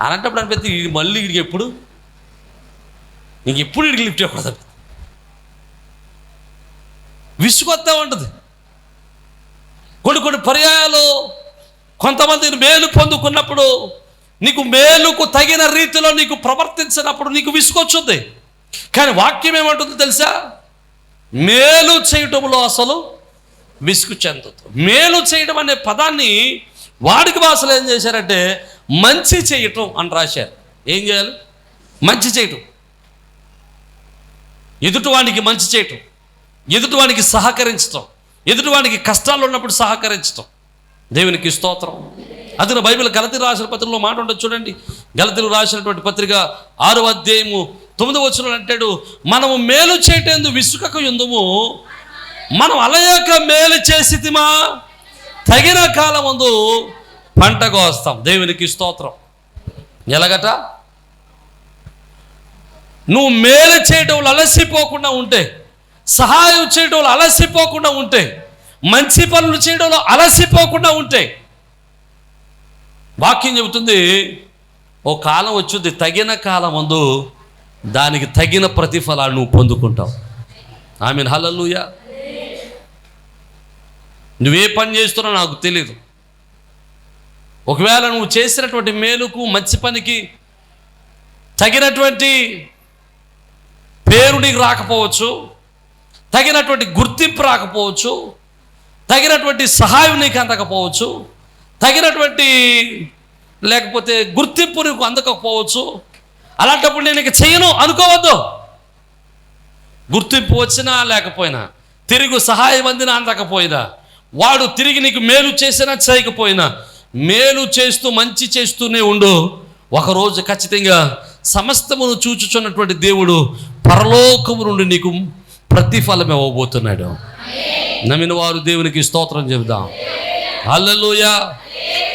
అలాంటప్పుడు అనిపిస్తుంది వీడికి మళ్ళీ వీడికి ఇంకెప్పుడు వీడికి లిఫ్ట్ ఇవ్వకూడదు. విసుగొస్తా ఉంటుంది. కొన్ని పర్యాయాలు కొంతమంది మేలు పొందుకున్నప్పుడు నీకు మేలుకు తగిన రీతిలో నీకు ప్రవర్తించినప్పుడు నీకు విసుగొచ్చుంది. కానీ వాక్యం ఏమంటుందో తెలుసా? మేలు చేయటంలో అసలు విసుగు చెందదు. మేలు చేయడం అనే పదాన్ని వాడికి భాషలో ఏం చేశారంటే మంచి చేయటం అని రాశారు. ఏం చేయాలి? మంచి చేయటం, ఎదుటివాడికి మంచి చేయటం, ఎదుటివాడికి సహకరించటం, ఎదుటివాడికి కష్టాలు ఉన్నప్పుడు సహకరించటం. దేవునికి స్తోత్రం. అతను బైబిల్ గలతీ రాసిన పత్రికలో మాట ఉండదు చూడండి. గలతీలు రాసినటువంటి పత్రిక 6వ అధ్యాయము 9వ వచనం అంటాడు, మనము మేలు చేయటందు విసుకకు యుందుము, మనం అలయక మేలు చేసితిమా తగిన కాలమందు పంట కోస్తాం. దేవునికి స్తోత్రం. ఎలాగట? నువ్వు మేలు చేయటంలో అలసిపోకుండా ఉంటే, సహాయం చేయడంలో అలసిపోకుండా ఉంటే, మంచి పనులు చేయడంలో అలసిపోకుండా ఉంటే, వాక్యం చెబుతుంది ఓ కాలం వచ్చుద్ది, తగిన కాలమందు దానికి తగిన ప్రతిఫలాలు నువ్వు పొందుకుంటావు. ఆమేన్, హల్లెలూయా. నువ్వే పని చేస్తున్నావు నాకు తెలియదు. ఒకవేళ నువ్వు చేసినటువంటి మేలుకు మంచి పనికి తగినటువంటి పేరు నీకు రాకపోవచ్చు, తగినటువంటి గుర్తింపు రాకపోవచ్చు, తగినటువంటి సహాయం నీకు అందకపోవచ్చు, తగినటువంటి లేకపోతే గుర్తింపు నీకు అందకపోవచ్చు. అలాంటప్పుడు నేను ఇక చెయ్యను అనుకోవద్దు. గుర్తింపు వచ్చినా లేకపోయినా, తిరిగి సహాయం అందినా అందకపోయినా, వాడు తిరిగి నీకు మేలు చేసినా చేయకపోయినా, మేలు చేస్తూ మంచి చేస్తూనే ఉండు. ఒకరోజు ఖచ్చితంగా సమస్తమును చూచుచున్నటువంటి దేవుడు పరలోకము నుండి నీకు ప్రతిఫలం ఇవ్వబోతున్నాడు. నమ్మిన వారు దేవునికి స్తోత్రం చెబుదాం. హల్లెలూయా.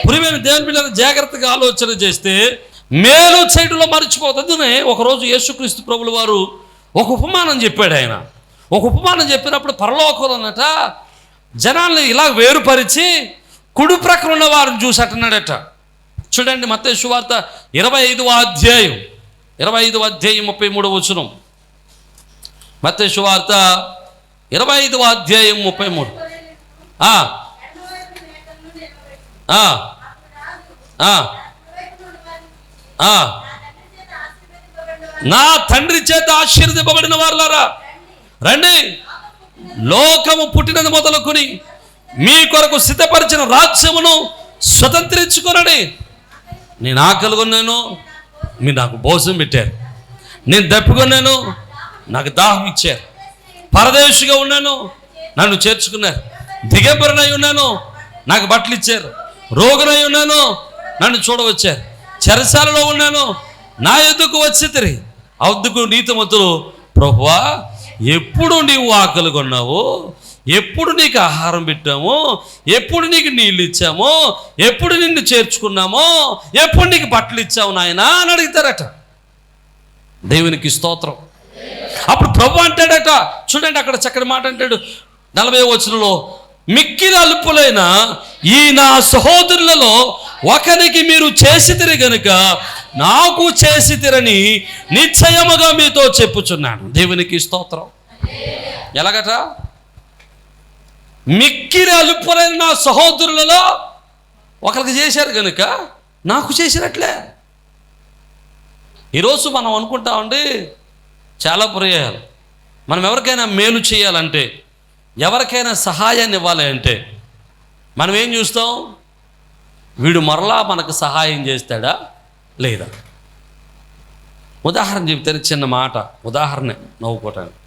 ప్రియమైన దేవుని పిల్లలు జాగ్రత్తగా ఆలోచన చేస్తే మేలు చేయడంలో మర్చిపోతుందనే ఒకరోజు యేసుక్రీస్తు ప్రభుల వారు ఒక ఉపమానం చెప్పాడు. ఆయన ఒక ఉపమానం చెప్పినప్పుడు పరలోకంలో అన్నట జనాల్ని ఇలా వేరుపరిచి కుడి ప్రక్కన ఉన్న వారిని చూసి అట్టన్నాడట. చూడండి, మత్తయి సువార్త 25వ అధ్యాయం 33వ వచనం. మత్తయి సువార్త 25వ అధ్యాయం 33. నా తండ్రి చేత ఆశీర్వదింపబడిన వారులారా రండి, లోకము పుట్టినది మొదలుకొని మీ కొరకు సిద్ధపరిచిన రాజ్యమును స్వతంత్రించుకొనండి. నేను ఆకలిగొన్నాను, మీరు నాకు భోజనం పెట్టారు. నేను దప్పికొన్నాను, నాకు దాహం ఇచ్చారు. పరదేశిగా ఉన్నాను, నన్ను చేర్చుకున్నారు. దిగంబరనై ఉన్నాను, నాకు బట్టలు ఇచ్చారు. రోగునై ఉన్నాను, నన్ను చూడవచ్చారు. చెరసాలలో ఉన్నాను, నా యొద్దకు వచ్చి అందుకు నీతిమంతులు, ప్రభువా ఎప్పుడు నీవు ఆకలి కొన్నావు, ఎప్పుడు నీకు ఆహారం పెట్టామో, ఎప్పుడు నీకు నీళ్ళు ఇచ్చామో, ఎప్పుడు నిన్ను చేర్చుకున్నామో, ఎప్పుడు నీకు బట్టలు ఇచ్చావు నాయనా అని అడుగుతారట. దేవునికి స్తోత్రం. అప్పుడు ప్రభు అంటాడట, చూడండి అక్కడ చక్కని మాట అంటాడు 40వ వచనంలో, మిక్కిలి అల్పులైన ఈ నా సహోదరులలో ఒకరికి మీరు చేసితిరి గనుక నాకు చేసితిరని నిశ్చయముగా మీతో చెప్పుచున్నాను. దేవునికి స్తోత్రం. ఎలాగట? మిక్కిలి అల్పులైన నా సహోదరులలో ఒకరికి చేశారు కనుక నాకు చేసినట్లే. ఈరోజు మనం అనుకుంటామండి చాలా పర్యాయాలు మనం ఎవరికైనా మేలు చేయాలంటే, ఎవరికైనా సహాయాన్ని ఇవ్వాలి అంటే మనం ఏం చూస్తాం? వీడు మరలా మనకు సహాయం చేస్తాడా లేదా? ఉదాహరణ చెప్తే చిన్న మాట, ఉదాహరణ నవ్వుకోవటానికి.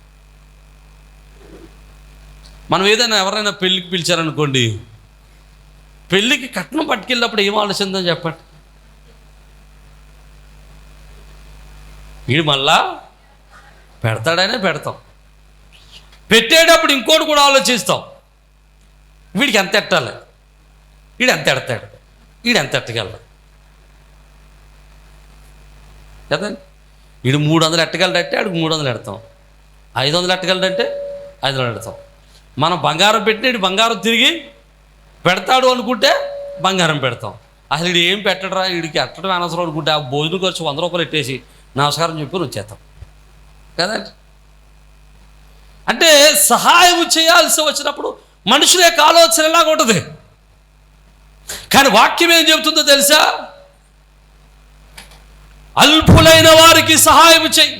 మనం ఏదైనా ఎవరైనా పెళ్ళికి పిలిచారనుకోండి, పెళ్ళికి కట్నం పట్టుకెళ్ళినప్పుడు ఏం ఆలోచిందో చెప్పండి. వీడు మళ్ళా పెడతాడనే పెడతాం, పెట్టేటప్పుడు ఇంకోటి కూడా ఆలోచిస్తాం. వీడికి ఎంత ఎట్టాలి, వీడు ఎంత ఎడతాడు, వీడు ఎంత ఎట్టగలడు కదండి. వీడు 300 ఎట్టగలడంటే ఆడికి 300 ఎడతాం, 500 ఎట్టగలడంటే 500 ఎడతాం. మనం బంగారం పెట్టి వీడు బంగారం తిరిగి పెడతాడు అనుకుంటే బంగారం పెడతాం. అసలు వీడు ఏం పెట్టడరా, వీడికి ఎట్టడం అనవసరం అనుకుంటే ఆ భోజనం ఖర్చు 100 రూపాయలు పెట్టేసి నమస్కారం చెప్పి వచ్చేస్తాం కదండి. అంటే సహాయం చేయాల్సి వచ్చినప్పుడు మనుషుల యొక్క ఆలోచన ఎలాగ ఉంటుంది. కానీ వాక్యం ఏం చెబుతుందో తెలుసా? అల్పులైన వారికి సహాయం చేయి.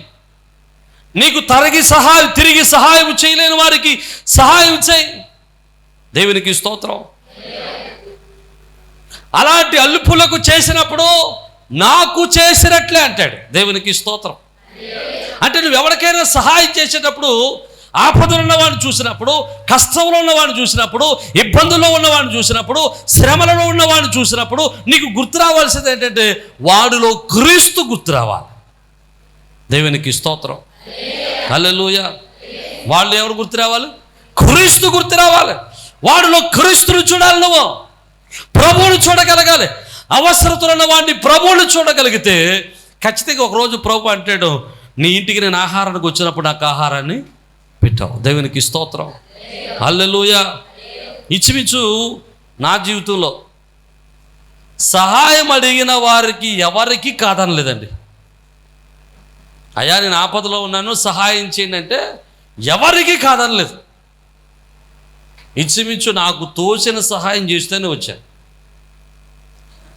నీకు తిరిగి సహాయం చేయలేని వారికి సహాయం చేయి. దేవునికి స్తోత్రం. అలాంటి అల్పులకు చేసినప్పుడు నాకు చేసినట్లే అంటాడు. దేవునికి స్తోత్రం. అంటే నువ్వు ఎవరికైనా సహాయం చేసేటప్పుడు, ఆపదలు ఉన్నవాడిని చూసినప్పుడు, కష్టంలో ఉన్నవాడిని చూసినప్పుడు, ఇబ్బందుల్లో ఉన్నవాడిని చూసినప్పుడు, శ్రమలలో ఉన్నవాడిని చూసినప్పుడు నీకు గుర్తు రావాల్సింది ఏంటంటే వాడిలో క్రీస్తు గుర్తు రావాలి. దేవునికి స్తోత్రం. హల్లెలూయా. వాళ్ళు ఎవరు గుర్తు రావాలి? క్రీస్తు గుర్తు రావాలి. వాడిలో క్రీస్తును చూడాలి, నువ్వు ప్రభువును చూడగలగాలి. అవసరతలు ఉన్న వాడిని ప్రభువును చూడగలిగితే ఖచ్చితంగా ఒకరోజు ప్రభు అంటాడు, నీ ఇంటికి నేను ఆహారానికి వచ్చినప్పుడు నాకు ఆహారాన్ని పెట్టావు. దేవునికి స్తోత్రం. హల్లెలూయా. ఇచ్చిమిచ్చు నా జీవితంలో సహాయం అడిగిన వారికి ఎవరికి కాదనలేదండి. అయ్యా నేను ఆపదలో ఉన్నాను సహాయం చేయండి అంటే ఎవరికి కాదనలేదు. ఇచ్చిమిచ్చు నాకు తోచిన సహాయం చేస్తేనే వచ్చాను.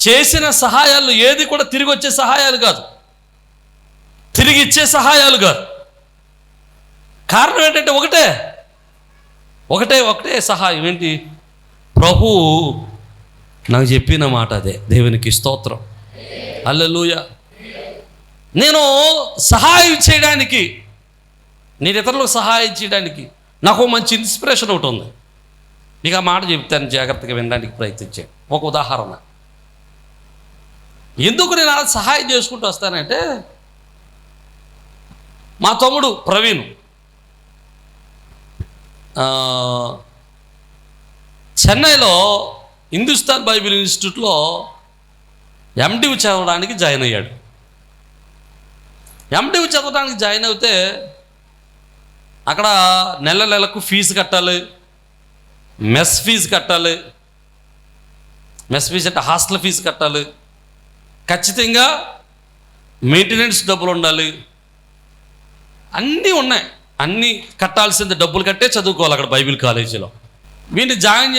చేసిన సహాయాలు ఏది కూడా తిరిగి వచ్చే సహాయాలు కాదు, తిరిగి ఇచ్చే సహాయాలు కాదు. కారణం ఏంటంటే ఒకటే సహాయం. ఏంటి? ప్రభు నాకు చెప్పిన మాట అదే. దేవునికి స్తోత్రం. హల్లెలూయా. నేను సహాయం చేయడానికి, నేను ఇతరులకు సహాయం చేయడానికి నాకు మంచి ఇన్స్పిరేషన్ ఒకటి ఉంది. ఇక ఆ మాట చెప్తాను, జాగ్రత్తగా వినడానికి ప్రయత్నించాను. ఒక ఉదాహరణ. ఎందుకు నేను అలా సహాయం చేసుకుంటూ వస్తానంటే, మా తమ్ముడు ప్రవీణ్ చెన్నైలో హిందుస్థాన్ బైబిల్ ఇన్స్టిట్యూట్లో ఎండివ్ చదవడానికి జాయిన్ అయ్యాడు. ఎండివ్ చదవడానికి జాయిన్ అవుతే అక్కడ నెలకు ఫీజు కట్టాలి, మెస్ ఫీజు కట్టాలి. మెస్ ఫీజు అంటే హాస్టల్ ఫీజు కట్టాలి, ఖచ్చితంగా మెయింటెనెన్స్ డబ్బులు ఉండాలి, అన్నీ ఉన్నాయి. అన్నీ కట్టాల్సింది, డబ్బులు కట్టే చదువుకోవాలి అక్కడ బైబిల్ కాలేజీలో. వీడిని జాయిన్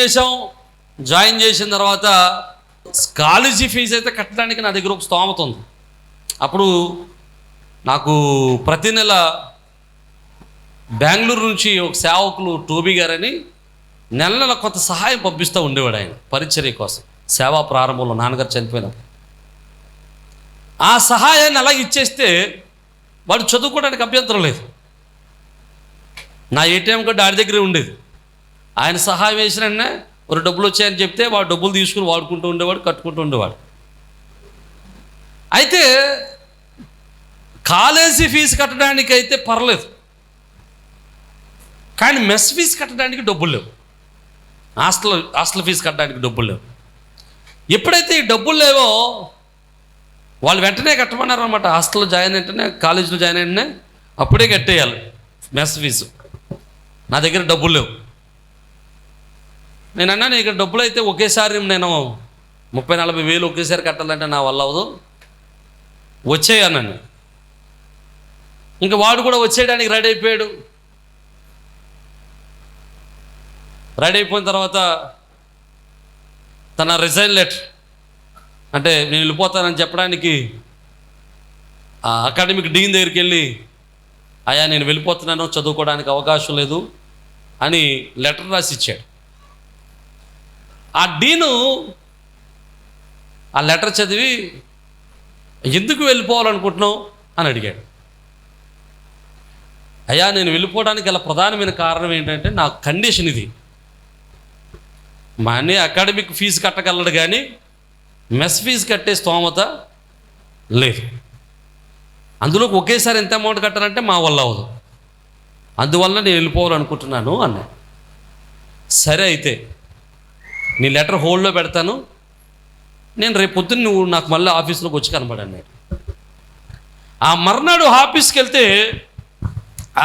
చేసిన తర్వాత కాలేజీ ఫీజు అయితే కట్టడానికి నా దగ్గర ఒక స్తోమత ఉంది. అప్పుడు నాకు ప్రతి నెల బెంగళూరు నుంచి ఒక సేవకులు టోబీ గారని నెల కొంత సహాయం పంపిస్తూ ఉండేవాడు ఆయన పరిచర్య కోసం. సేవా ప్రారంభంలో నాన్నగారు చనిపోయినప్పుడు ఆ సహాయాన్ని అలా ఇచ్చేస్తే వాడు చదువుకోవడానికి అభ్యంతరం లేదు. నా ఏటీఎం కార్డు ఆడి దగ్గరే ఉండేది. ఆయన సహాయం వేసిన వెంటనే ఒక డబ్బులు వచ్చాయని చెప్తే వాడు డబ్బులు తీసుకుని వాడుకుంటూ ఉండేవాడు, కట్టుకుంటూ ఉండేవాడు. అయితే కాలేజీ ఫీజు కట్టడానికి అయితే పర్లేదు, కానీ మెస్ ఫీజు కట్టడానికి డబ్బులు లేవు, హాస్టల్ ఫీజు కట్టడానికి డబ్బులు లేవు. ఎప్పుడైతే ఈ డబ్బులు లేవో వాళ్ళు వెంటనే కట్టమన్నారు అనమాట. హాస్టల్లో జాయిన్ వెంటనే, కాలేజీలో జాయిన్ వెంటనే అప్పుడే కట్టేయాలి మెస్ ఫీజు. నా దగ్గర డబ్బులు లేవు. నేను అన్నాను, ఇక్కడ డబ్బులు అయితే ఒకేసారి నేను 30-40 వేలు ఒకేసారి కట్టాలంటే నా వల్ల అవ్వదు, వచ్చేయన్నాను. ఇంకా వాడు కూడా వచ్చేయడానికి రెడీ అయిపోయాడు. రెడీ అయిపోయిన తర్వాత తన రిజైన్ లెటర్ అంటే నేను వెళ్ళిపోతానని చెప్పడానికి ఆ అకాడమిక్ డీన్ దగ్గరికి వెళ్ళి, అయ్యా నేను వెళ్ళిపోతున్నాను, చదువుకోవడానికి అవకాశం లేదు అని లెటర్ రాసి ఇచ్చాడు. ఆ డీను ఆ లెటర్ చదివి, ఎందుకు వెళ్ళిపోవాలనుకుంటున్నావు అని అడిగాడు. అయ్యా నేను వెళ్ళిపోవడానికి గల ప్రధానమైన కారణం ఏంటంటే, నా కండిషన్ ఇది. మా అన్నయ్య అకాడమిక్ ఫీజు కట్టగలడు కానీ మెస్ ఫీజు కట్టే స్తోమత లేదు. అందులోకి ఒకేసారి ఎంత అమౌంట్ కట్టాలంటే మా వల్ల అవ్వదు. అందువల్ల నేను వెళ్ళిపోవాలనుకుంటున్నాను అన్నాడు. సరే అయితే నీ లెటర్ హోల్డ్లో పెడతాను, నేను రేపు పొద్దున్న నువ్వు నాకు మళ్ళీ ఆఫీస్లోకి వచ్చి కనబడి అన్నాడు. ఆ మర్నాడు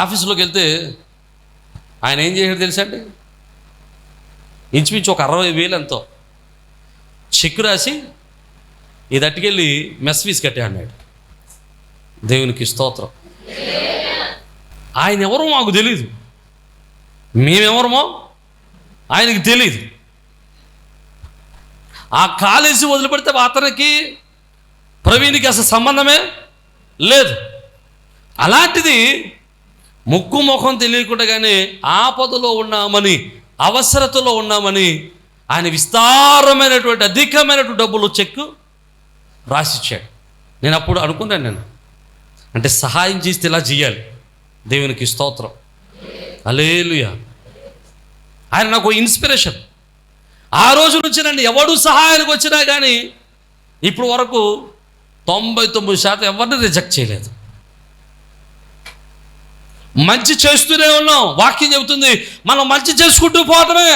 ఆఫీస్లోకి వెళ్తే ఆయన ఏం చేశాడు తెలుసా అండి? ఇంచుమించు ఒక 60,000 ఎంతో చెక్ రాసి ఇది అట్టుకెళ్ళి మెస్ ఫీజు కట్టే అన్నాడు. దేవునికి స్తోత్రం. ఆయన ఎవరో మాకు తెలీదు, మేమెవరమో ఆయనకి తెలీదు. ఆ కాలేజీ వదిలిపెడితే అతనికి ప్రవీణ్కి అసలు సంబంధమే లేదు. అలాంటిది ముక్కు ముఖం తెలియకుండానే ఆపదలో ఉన్నామని, అవసరతలో ఉన్నామని ఆయన విస్తారమైనటువంటి అధికమైనటువంటి డబ్బులు చెక్కు రాసిచ్చాడు. నేను అప్పుడు అనుకున్నాను, అంటే సహాయం చేస్తే ఇలా చేయాలి. దేవునికి స్తోత్రం. హల్లెలూయా. ఆయన నాకు ఇన్స్పిరేషన్. ఆ రోజు నుంచి నన్ను ఎవడు సహాయానికి వచ్చినా కానీ ఇప్పుడు వరకు 99% ఎవరిని రిజెక్ట్ చేయలేదు. మంచి చేస్తూనే ఉన్నాం. వాక్యం చెబుతుంది మనం మంచి చేసుకుంటూ పోవడమే,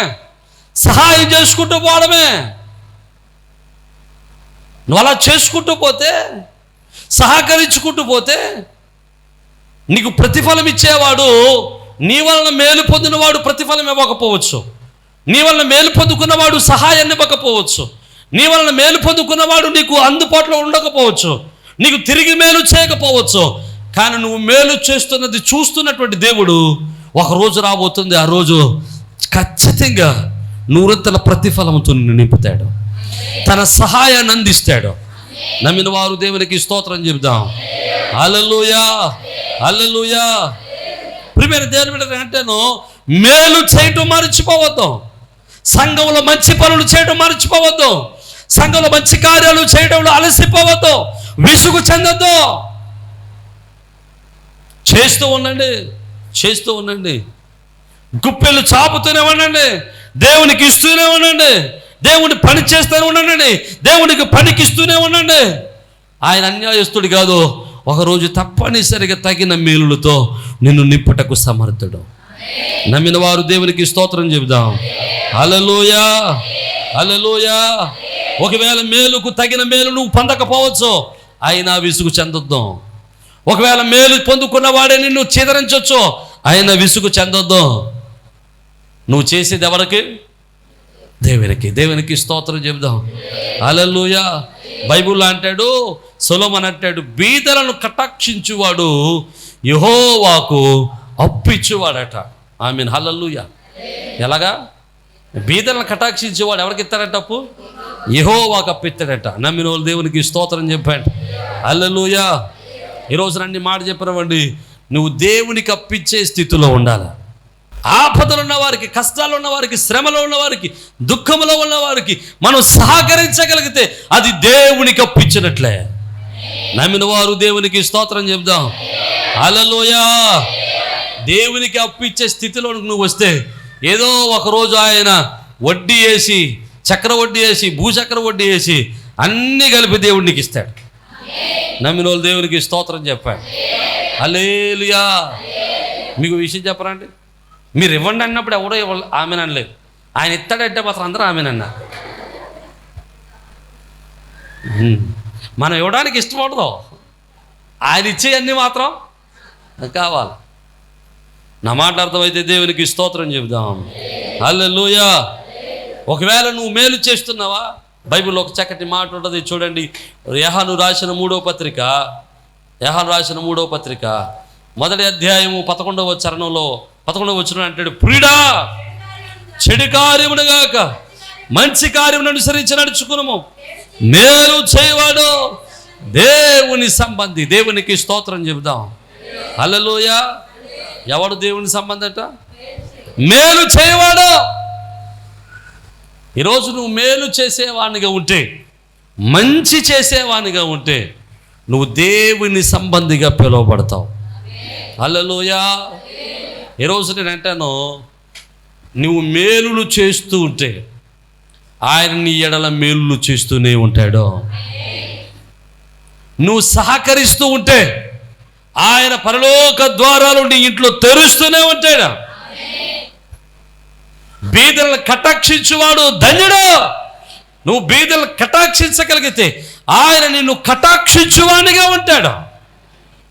సహాయం చేసుకుంటూ పోవడమే. నువ్వు అలా చేసుకుంటూ పోతే, సహకరించుకుంటూ పోతే నీకు ప్రతిఫలం ఇచ్చేవాడు నీ వలన మేలు పొందినవాడు ప్రతిఫలం ఇవ్వకపోవచ్చు, నీ వలన మేలు పొందుకున్నవాడు సహాయాన్ని ఇవ్వకపోవచ్చు, నీ వలన మేలు పొందుకున్నవాడు నీకు అందుబాటులో ఉండకపోవచ్చు, నీకు తిరిగి మేలు చేయకపోవచ్చు. కానీ నువ్వు మేలు చేస్తున్నది చూస్తున్నటువంటి దేవుడు ఒకరోజు రాబోతుంది. ఆ రోజు ఖచ్చితంగా 100 ప్రతిఫలంతో నిన్ను నింపుతాడు, తన సహాయాన్ని అందిస్తాడు. నమ్మిన వారు దేవునికి స్తోత్రం చెబుదాం. హల్లెలూయా, హల్లెలూయా. ప్రియమైన దేవుని బిడ్డలారా, అంటేను మేలు చేయటం మర్చిపోవద్దు, సంఘంలో మంచి పనులు చేయడం మర్చిపోవద్దు, సంఘంలో మంచి కార్యాలు చేయడంలో అలసిపోవద్దు, విసుగు చెందొద్దు. చేస్తూ ఉండండి. గుప్పెలు చాపుతూనే ఉండండి, దేవునికి ఇస్తూనే ఉండండి, దేవుని పని చేస్తూనే ఉండండి, దేవునికి పనికి ఇస్తూనే ఉండండి. ఆయన అన్యాయస్తుడు కాదు. ఒకరోజు తప్పనిసరిగా తగిన మేలులతో నిన్ను నింపుటకు సమర్థుడు. నమ్మిన వారు దేవునికి స్తోత్రం చెబుదాం. హల్లెలూయా, హల్లెలూయా. ఒకవేళ మేలుకు తగిన మేలు నువ్వు పొందకపోవచ్చు, అయినా విసుగు చెందొద్దు. ఒకవేళ మేలు పొందుకున్న వాడే నిన్ను చిదరించవచ్చు, అయినా విసుగు చెందొద్దు. నువ్వు చేసేది ఎవరికి? దేవునికి స్తోత్రం చెబుదాం. హల్లెలూయా. బైబిల్లో అంటాడు, సొలొమోను అంటాడు, బీదలను కటాక్షించువాడు యెహోవాకు అప్పిచ్చువాడట. ఆమేన్, హల్లెలూయా. ఎలాగా? బీదలను కటాక్షించేవాడు ఎవరికి ఇస్తాడట అప్పు? యెహోవాకు అప్పిస్తాడట. నమ్మిన వాళ్ళు దేవునికి స్తోత్రం చెప్పాడు. హల్లెలూయా. ఈరోజు రండి మాట చెప్పినవండి, నువ్వు దేవునికి అప్పిచ్చే స్థితిలో ఉండాలి. ఆపదలు ఉన్నవారికి, కష్టాలు ఉన్నవారికి, శ్రమలో ఉన్నవారికి, దుఃఖంలో ఉన్నవారికి మనం సహకరించగలిగితే అది దేవునికి అప్పిచ్చినట్లే. నమ్మిన వారు దేవునికి స్తోత్రం చెప్దాం. హల్లెలూయా. దేవునికి అప్పిచ్చే స్థితిలో నువ్వు వస్తే ఏదో ఒకరోజు ఆయన వడ్డీ వేసి, చక్ర వడ్డీ వేసి, భూచక్ర వడ్డీ వేసి అన్నీ కలిపి దేవుడికి ఇస్తాడు. నమ్మిన వాళ్ళు దేవునికి స్తోత్రం చెప్పాడు. హల్లెలూయా. మీకు విషయం చెప్పరండి, మీరు ఇవ్వండి అన్నప్పుడు ఎవడో ఆమెను అనలేదు, ఆయన ఇస్తాడంటే మాత్రం అందరూ ఆమెనన్నా. మనం ఇవ్వడానికి ఇష్టపడదు, ఆయన ఇచ్చే అన్నీ మాత్రం కావాలి. నా మాట అర్థమైతే దేవునికి స్తోత్రం చెబుదాం. హల్లెలూయా. ఒకవేళ నువ్వు మేలు చేస్తున్నావా, బైబిల్లో ఒక చక్కటి మాట ఉంటుంది చూడండి. యోహాను రాసిన 3వ పత్రిక 1వ అధ్యాయము 11వ చరణంలో 11వ వచనం అంటాడు, ప్రియుడా చెడు కార్యమును గాక మంచి కార్యమును అనుసరించి నడుచుకునుము, మేలు చేయవాడు దేవుని సంబంధి. దేవునికి స్తోత్రం చెబుదాం. హల్లెలూయా. ఎవడు దేవుని సంబంధట? మేలు చేయవాడు. ఈరోజు నువ్వు మేలు చేసేవానిగా ఉంటే, మంచి చేసేవానిగా ఉంటే, నువ్వు దేవుని సంబంధిగా పిలువబడతావు. హల్లెలూయా. ఈరోజు నేను అంటాను, నువ్వు మేలులు చేస్తూ ఉంటే ఆయన నీ ఎడల మేలులు చేస్తూనే ఉంటాడు. నువ్వు సహకరిస్తూ ఉంటే ఆయన పరలోక ద్వారాలు నీ ఇంట్లో తెరుస్తూనే ఉంటాడు. బీదలను కటాక్షించువాడు ధన్యుడు. నువ్వు బీదలను కటాక్షించగలిగితే ఆయన నిన్ను కటాక్షించువానిగా ఉంటాడు.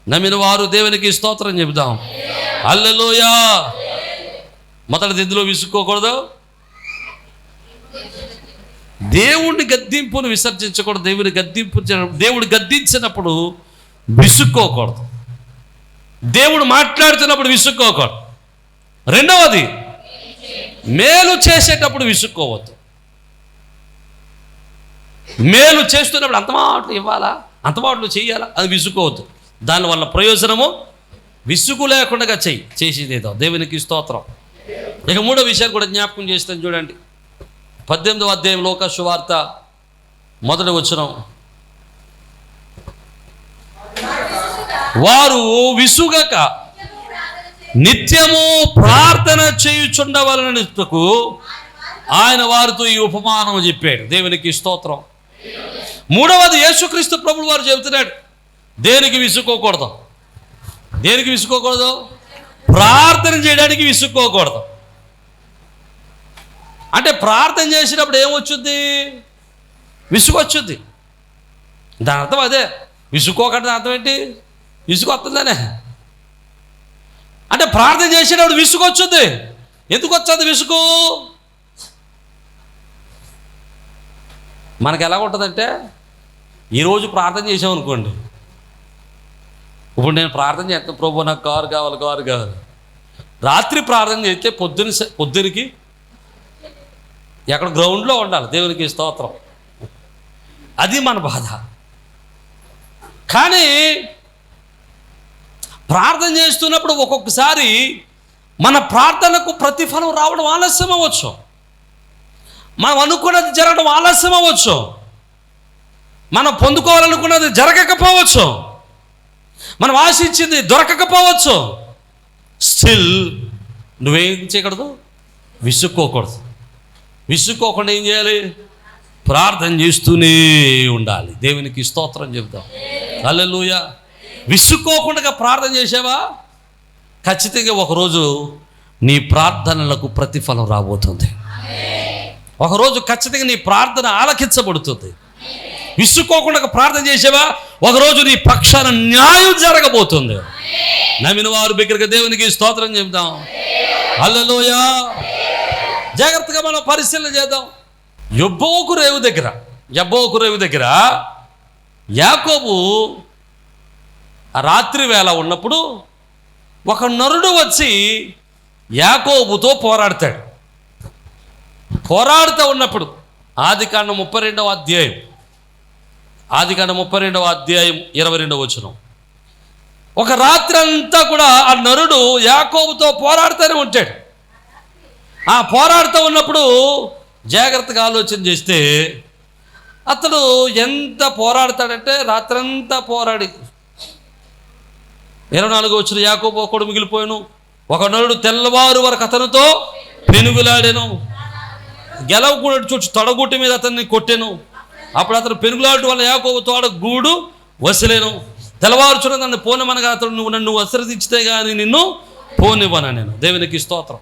నమ్మిన వారు దేవునికి స్తోత్రం చెబుదాం. హల్లెలూయా. మొదటిది ఇందులో విసుక్కోకూడదు. దేవుడిని గద్దింపును విసర్జించకూడదు. దేవుడు గద్దించినప్పుడు విసుక్కోకూడదు. దేవుడు మాట్లాడుతున్నప్పుడు విసుక్కోకూడదు. రెండవది, మేలు చేసేటప్పుడు విసుక్కోవద్దు. మేలు చేస్తున్నప్పుడు అంత మాటలు ఇవ్వాలా, అంత మాటలు చేయాలా, అది విసుక్కోవద్దు. దానివల్ల ప్రయోజనము విసుగు లేకుండా చేసేదేదో. దేవునికి స్తోత్రం. ఇక మూడో విషయాన్ని కూడా జ్ఞాపకం చేస్తాను చూడండి. 18వ అధ్యాయం లోకా సువార్త 1వ వచనం. వారు విసుగక నిత్యము ప్రార్థన చేయుచుండవలనకు ఆయన వారితో ఈ ఉపమానం చెప్పాడు. దేవునికి స్తోత్రం. మూడవది, యేసుక్రీస్తు ప్రభువు వారు చెబుతున్నాడు, దేనికి విసుక్కోకూడదు. దేనికి విసుక్కోకూడదు? ప్రార్థన చేయడానికి విసుక్కోకూడదు. అంటే ప్రార్థన చేసినప్పుడు ఏమొచ్చుద్ది? విసుగు వచ్చుద్ది. దాని అర్థం అదే. విసుక్కోకూడదు అర్థం ఏంటి? విసుగు వస్తుందనే. అంటే ప్రార్థన చేసేటప్పుడు విసుగు వచ్చుద్ది. ఎందుకు వచ్చేది విసుగు? మనకు ఎలా ఉంటుందంటే, ఈరోజు ప్రార్థన చేసామనుకోండి, ఇప్పుడు నేను ప్రార్థన చేస్తాను, ప్రభు నాకు కారు కావాలి. రాత్రి ప్రార్థన చేస్తే పొద్దునకి ఎక్కడ గ్రౌండ్లో ఉండాలి. దేవునికి స్తోత్రం. అది మన బాధ. కానీ ప్రార్థన చేస్తున్నప్పుడు ఒక్కొక్కసారి మన ప్రార్థనకు ప్రతిఫలం రావడం ఆలస్యం అవ్వచ్చు. మనం అనుకున్నది జరగడం ఆలస్యం అవ్వచ్చు. మనం పొందుకోవాలనుకున్నది జరగకపోవచ్చు. మనం ఆశించింది దొరకకపోవచ్చు. స్టిల్ నువ్వేం చేయకూడదు? విసుక్కోకూడదు. విసుక్కోకుండా ఏం చేయాలి? ప్రార్థన చేస్తూనే ఉండాలి. దేవునికి స్తోత్రం చెబుతాం. హల్లెలూయా. విసుక్కోకుండా ప్రార్థన చేసావా, ఖచ్చితంగా ఒకరోజు నీ ప్రార్థనలకు ప్రతిఫలం రాబోతుంది. ఒకరోజు ఖచ్చితంగా నీ ప్రార్థన ఆలకించబడుతుంది. విసుక్కోకుండా ప్రార్థన చేసావా, ఒకరోజు నీ పక్షాన న్యాయం జరగబోతుంది. నమ్మిన వారు బిగ్గరగా దేవునికి స్తోత్రం చెబుతాం. హల్లెలూయా. జాగ్రత్తగా మనం పరిశీలన చేద్దాం. యబ్బోకు రేవు దగ్గర యాకోబు రాత్రి వేళ ఉన్నప్పుడు ఒక నరుడు వచ్చి యాకోబుతో పోరాడుతూ ఉన్నప్పుడు ఆదికాండం 32వ అధ్యాయం 22వ వచనం. ఒక రాత్రి అంతా కూడా ఆ నరుడు యాకోబుతో పోరాడుతూనే ఉంటాడు. ఆ పోరాడుతూ ఉన్నప్పుడు జాగ్రత్తగా ఆలోచన చేస్తే అతడు ఎంత పోరాడతాడంటే, రాత్రంతా పోరాడి 24వ వచనం, యాకోబు ఒకడు మిగిలిపోయాను, ఒక నరుడు తెల్లవారు వరకు అతనితో పెనుగులాడాను, గెలవకూడదు చూచి తొడగుట్టి మీద అతన్ని కొట్టాను. అప్పుడు అతను పెనుగులాడు వల్ల యాకోబు తోడ గూడు వసలేను. తెల్లవారుచున్న నన్ను పోనివనగా అతడు నువ్వు నన్ను ఆశీర్వదించితే కానీ నిన్ను పోనివ్వను నేను. దేవునికి స్తోత్రం.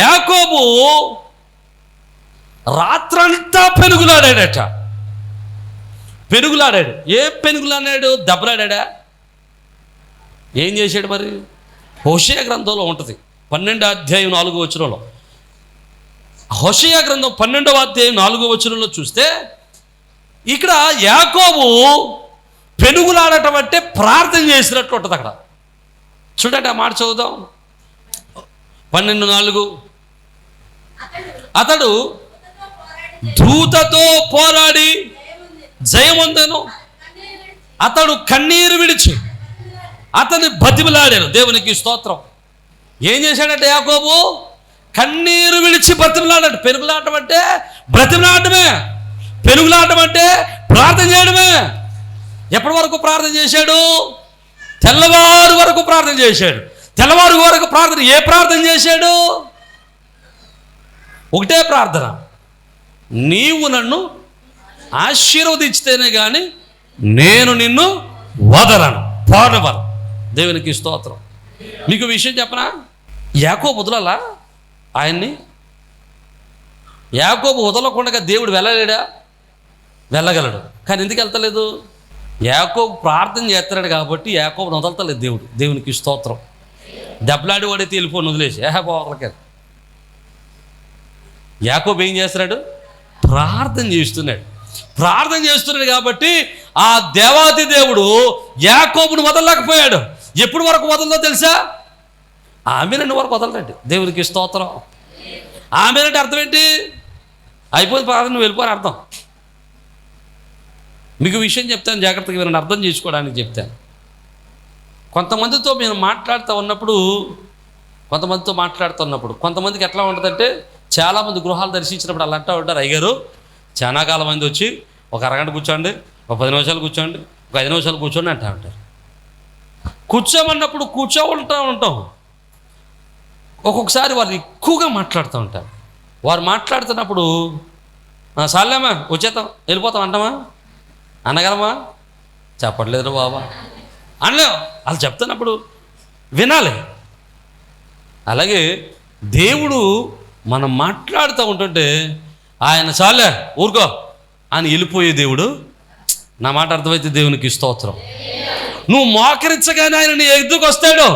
యాకోబు రాత్రంతా పెనుగులాడాడట. ఏం పెనుగులాడాడు? దెబ్బలాడా? ఏం చేశాడు మరి? హోషేయ గ్రంథంలో ఉంటుంది 12వ అధ్యాయం 4వ వచనంలో. హోషేయ గ్రంథం 12వ అధ్యాయం 4వ వచనంలో చూస్తే ఇక్కడ యాకోబు పెనుగులాడటం అంటే ప్రార్థన చేసినట్టు ఉంటుంది అక్కడ. చూడండి, ఆ మాట చదువుదాం. 12:4. అతడు దూతతో పోరాడి జయమొందెను. అతడు కన్నీరు విడిచి అతన్ని బతిమిలాడాను. దేవునికి స్తోత్రం. ఏం చేశాడంటే యాకోబు కన్నీరు విడిచి బతిమిలాడాడు. పెరుగులాడటం అంటే బ్రతిమిలాడటమే, పెరుగులాడటం అంటే ప్రార్థన చేయడమే. ఎప్పటి వరకు ప్రార్థన చేశాడు? తెల్లవారు వరకు ప్రార్థన చేశాడు. తెల్లవారు వరకు ప్రార్థన. ఏ ప్రార్థన చేశాడు? ఒకటే ప్రార్థన, నీవు నన్ను ఆశీర్వదించితేనే కానీ నేను నిన్ను వదలను, పాడవను. దేవునికి స్తోత్రం. మీకు విషయం చెప్పనా? యాకోబు వదలలా ఆయన్ని? యాకోబు వదలకుండా దేవుడు వెళ్ళలేడా? వెళ్ళగలడు. కానీ ఎందుకు వెళ్తలేదు? యాకోబు ప్రార్థన చేస్తున్నాడు కాబట్టి యాకోబుని వదలతలేదు దేవుడు. దేవునికి స్తోత్రం. దెబ్బలాడి వాడైతే వెళ్ళిపోను వదిలేసి వదలకారు. యాకోబు ఏం చేస్తున్నాడు? ప్రార్థన చేస్తున్నాడు. ప్రార్థన చేస్తున్నాడు కాబట్టి ఆ దేవాది దేవుడు యాకోబును వదలలేకపోయాడు. ఎప్పుడు వరకు వదలదో తెలుసా? ఆమెనండి వరకు వదలరండి. దేవునికి స్తోత్రం. ఆమెనంటే అర్థం ఏంటి? అయిపోయింది ప్రార్థన, నువ్వు వెళ్ళిపోని అర్థం. మీకు విషయం చెప్తాను, జాగ్రత్తగా వినండి, అర్థం చేసుకోవడానికి చెప్తాను. కొంతమందితో మేము మాట్లాడుతూ ఉన్నప్పుడు కొంతమందికి ఎట్లా ఉంటుందంటే, చాలామంది గృహాలు దర్శించినప్పుడు అలా అంటూ ఉంటారు, అయ్యగారు చాలా కాలం మంది వచ్చి ఒక అరగంట కూర్చోండి, ఒక 10 నిమిషాలు కూర్చోండి, ఒక 5 నిమిషాలు కూర్చోండి అంటూ ఉంటారు. కూర్చోమన్నప్పుడు ఉంటాం. ఒక్కొక్కసారి వాళ్ళు ఎక్కువగా మాట్లాడుతూ ఉంటారు. వారు మాట్లాడుతున్నప్పుడు సాలేమా వచ్చేద్దాం వెళ్ళిపోతాం అంటామా? అనగలమా? చెప్పట్లేదు బాబా అనలేం. వాళ్ళు చెప్తున్నప్పుడు వినాలి. అలాగే దేవుడు మనం మాట్లాడుతూ ఉంటుంటే ఆయన చాలే ఊరుకో అని వెళ్ళిపోయే దేవుడు. నా మాట అర్థమైతే దేవునికి స్తోత్రం. నువ్వు మోకరించగానే ఆయన నీ ఎదుగుకు వస్తాడు.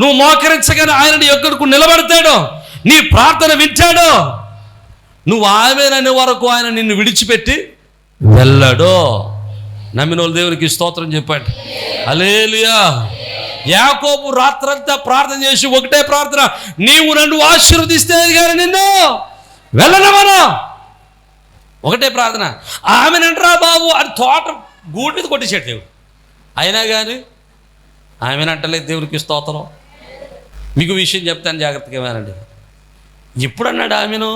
నువ్వు మోకరించగానే ఆయన నీ ఎక్కడికి నిలబడతాడు. నీ ప్రార్థన వింటాడు. నువ్వు ఆమెననే వరకు ఆయన నిన్ను విడిచిపెట్టి వెళ్ళడు. నమ్మిన వాళ్ళు దేవునికి స్తోత్రం చెప్పండి. హల్లెలూయా. యాకోబు రాత్రంతా ప్రార్థన చేసి ఒకటే ప్రార్థన, నీవు నన్ను ఆశీర్వదిస్తే కానీ నిన్ను వెళ్ళనమను. ఒకటే ప్రార్థన. ఆమెనంటరా బాబు అని తోట గూడి మీద కొట్టేసాడు దేవుడు. అయినా కానీ ఆమెనంటలేదు. దేవునికి స్తోత్రం. మీకు విషయం చెప్తాను, జాగ్రత్తగా వినండి. ఎప్పుడన్నాడు ఆమెను?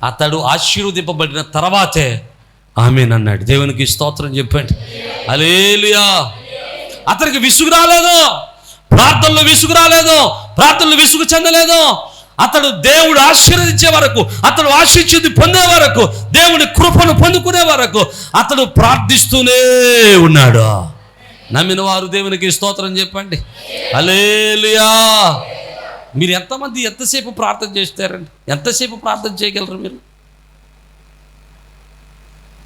అతడు ఆశీర్వదింపబడిన తర్వాతే ఆమెనన్నాడు. దేవునికి స్తోత్రం చెప్పండి. హల్లెలూయా. అతనికి విసుగు రాలేదు, ప్రార్థనలో విసుగు రాలేదు, ప్రార్థనలో విసుగు చెందలేదు. అతడు దేవుడు ఆశీర్వదించే వరకు, అతడు ఆశీర్వాదం పొందే వరకు, దేవుని కృపను పొందుకునే వరకు అతడు ప్రార్థిస్తూనే ఉన్నాడు. నమ్మిన వారు దేవునికి స్తోత్రం చెప్పండి. హల్లెలూయా. మీరు ఎంతసేపు ప్రార్థన చేస్తారండి? ఎంతసేపు ప్రార్థన చేయగలరు మీరు?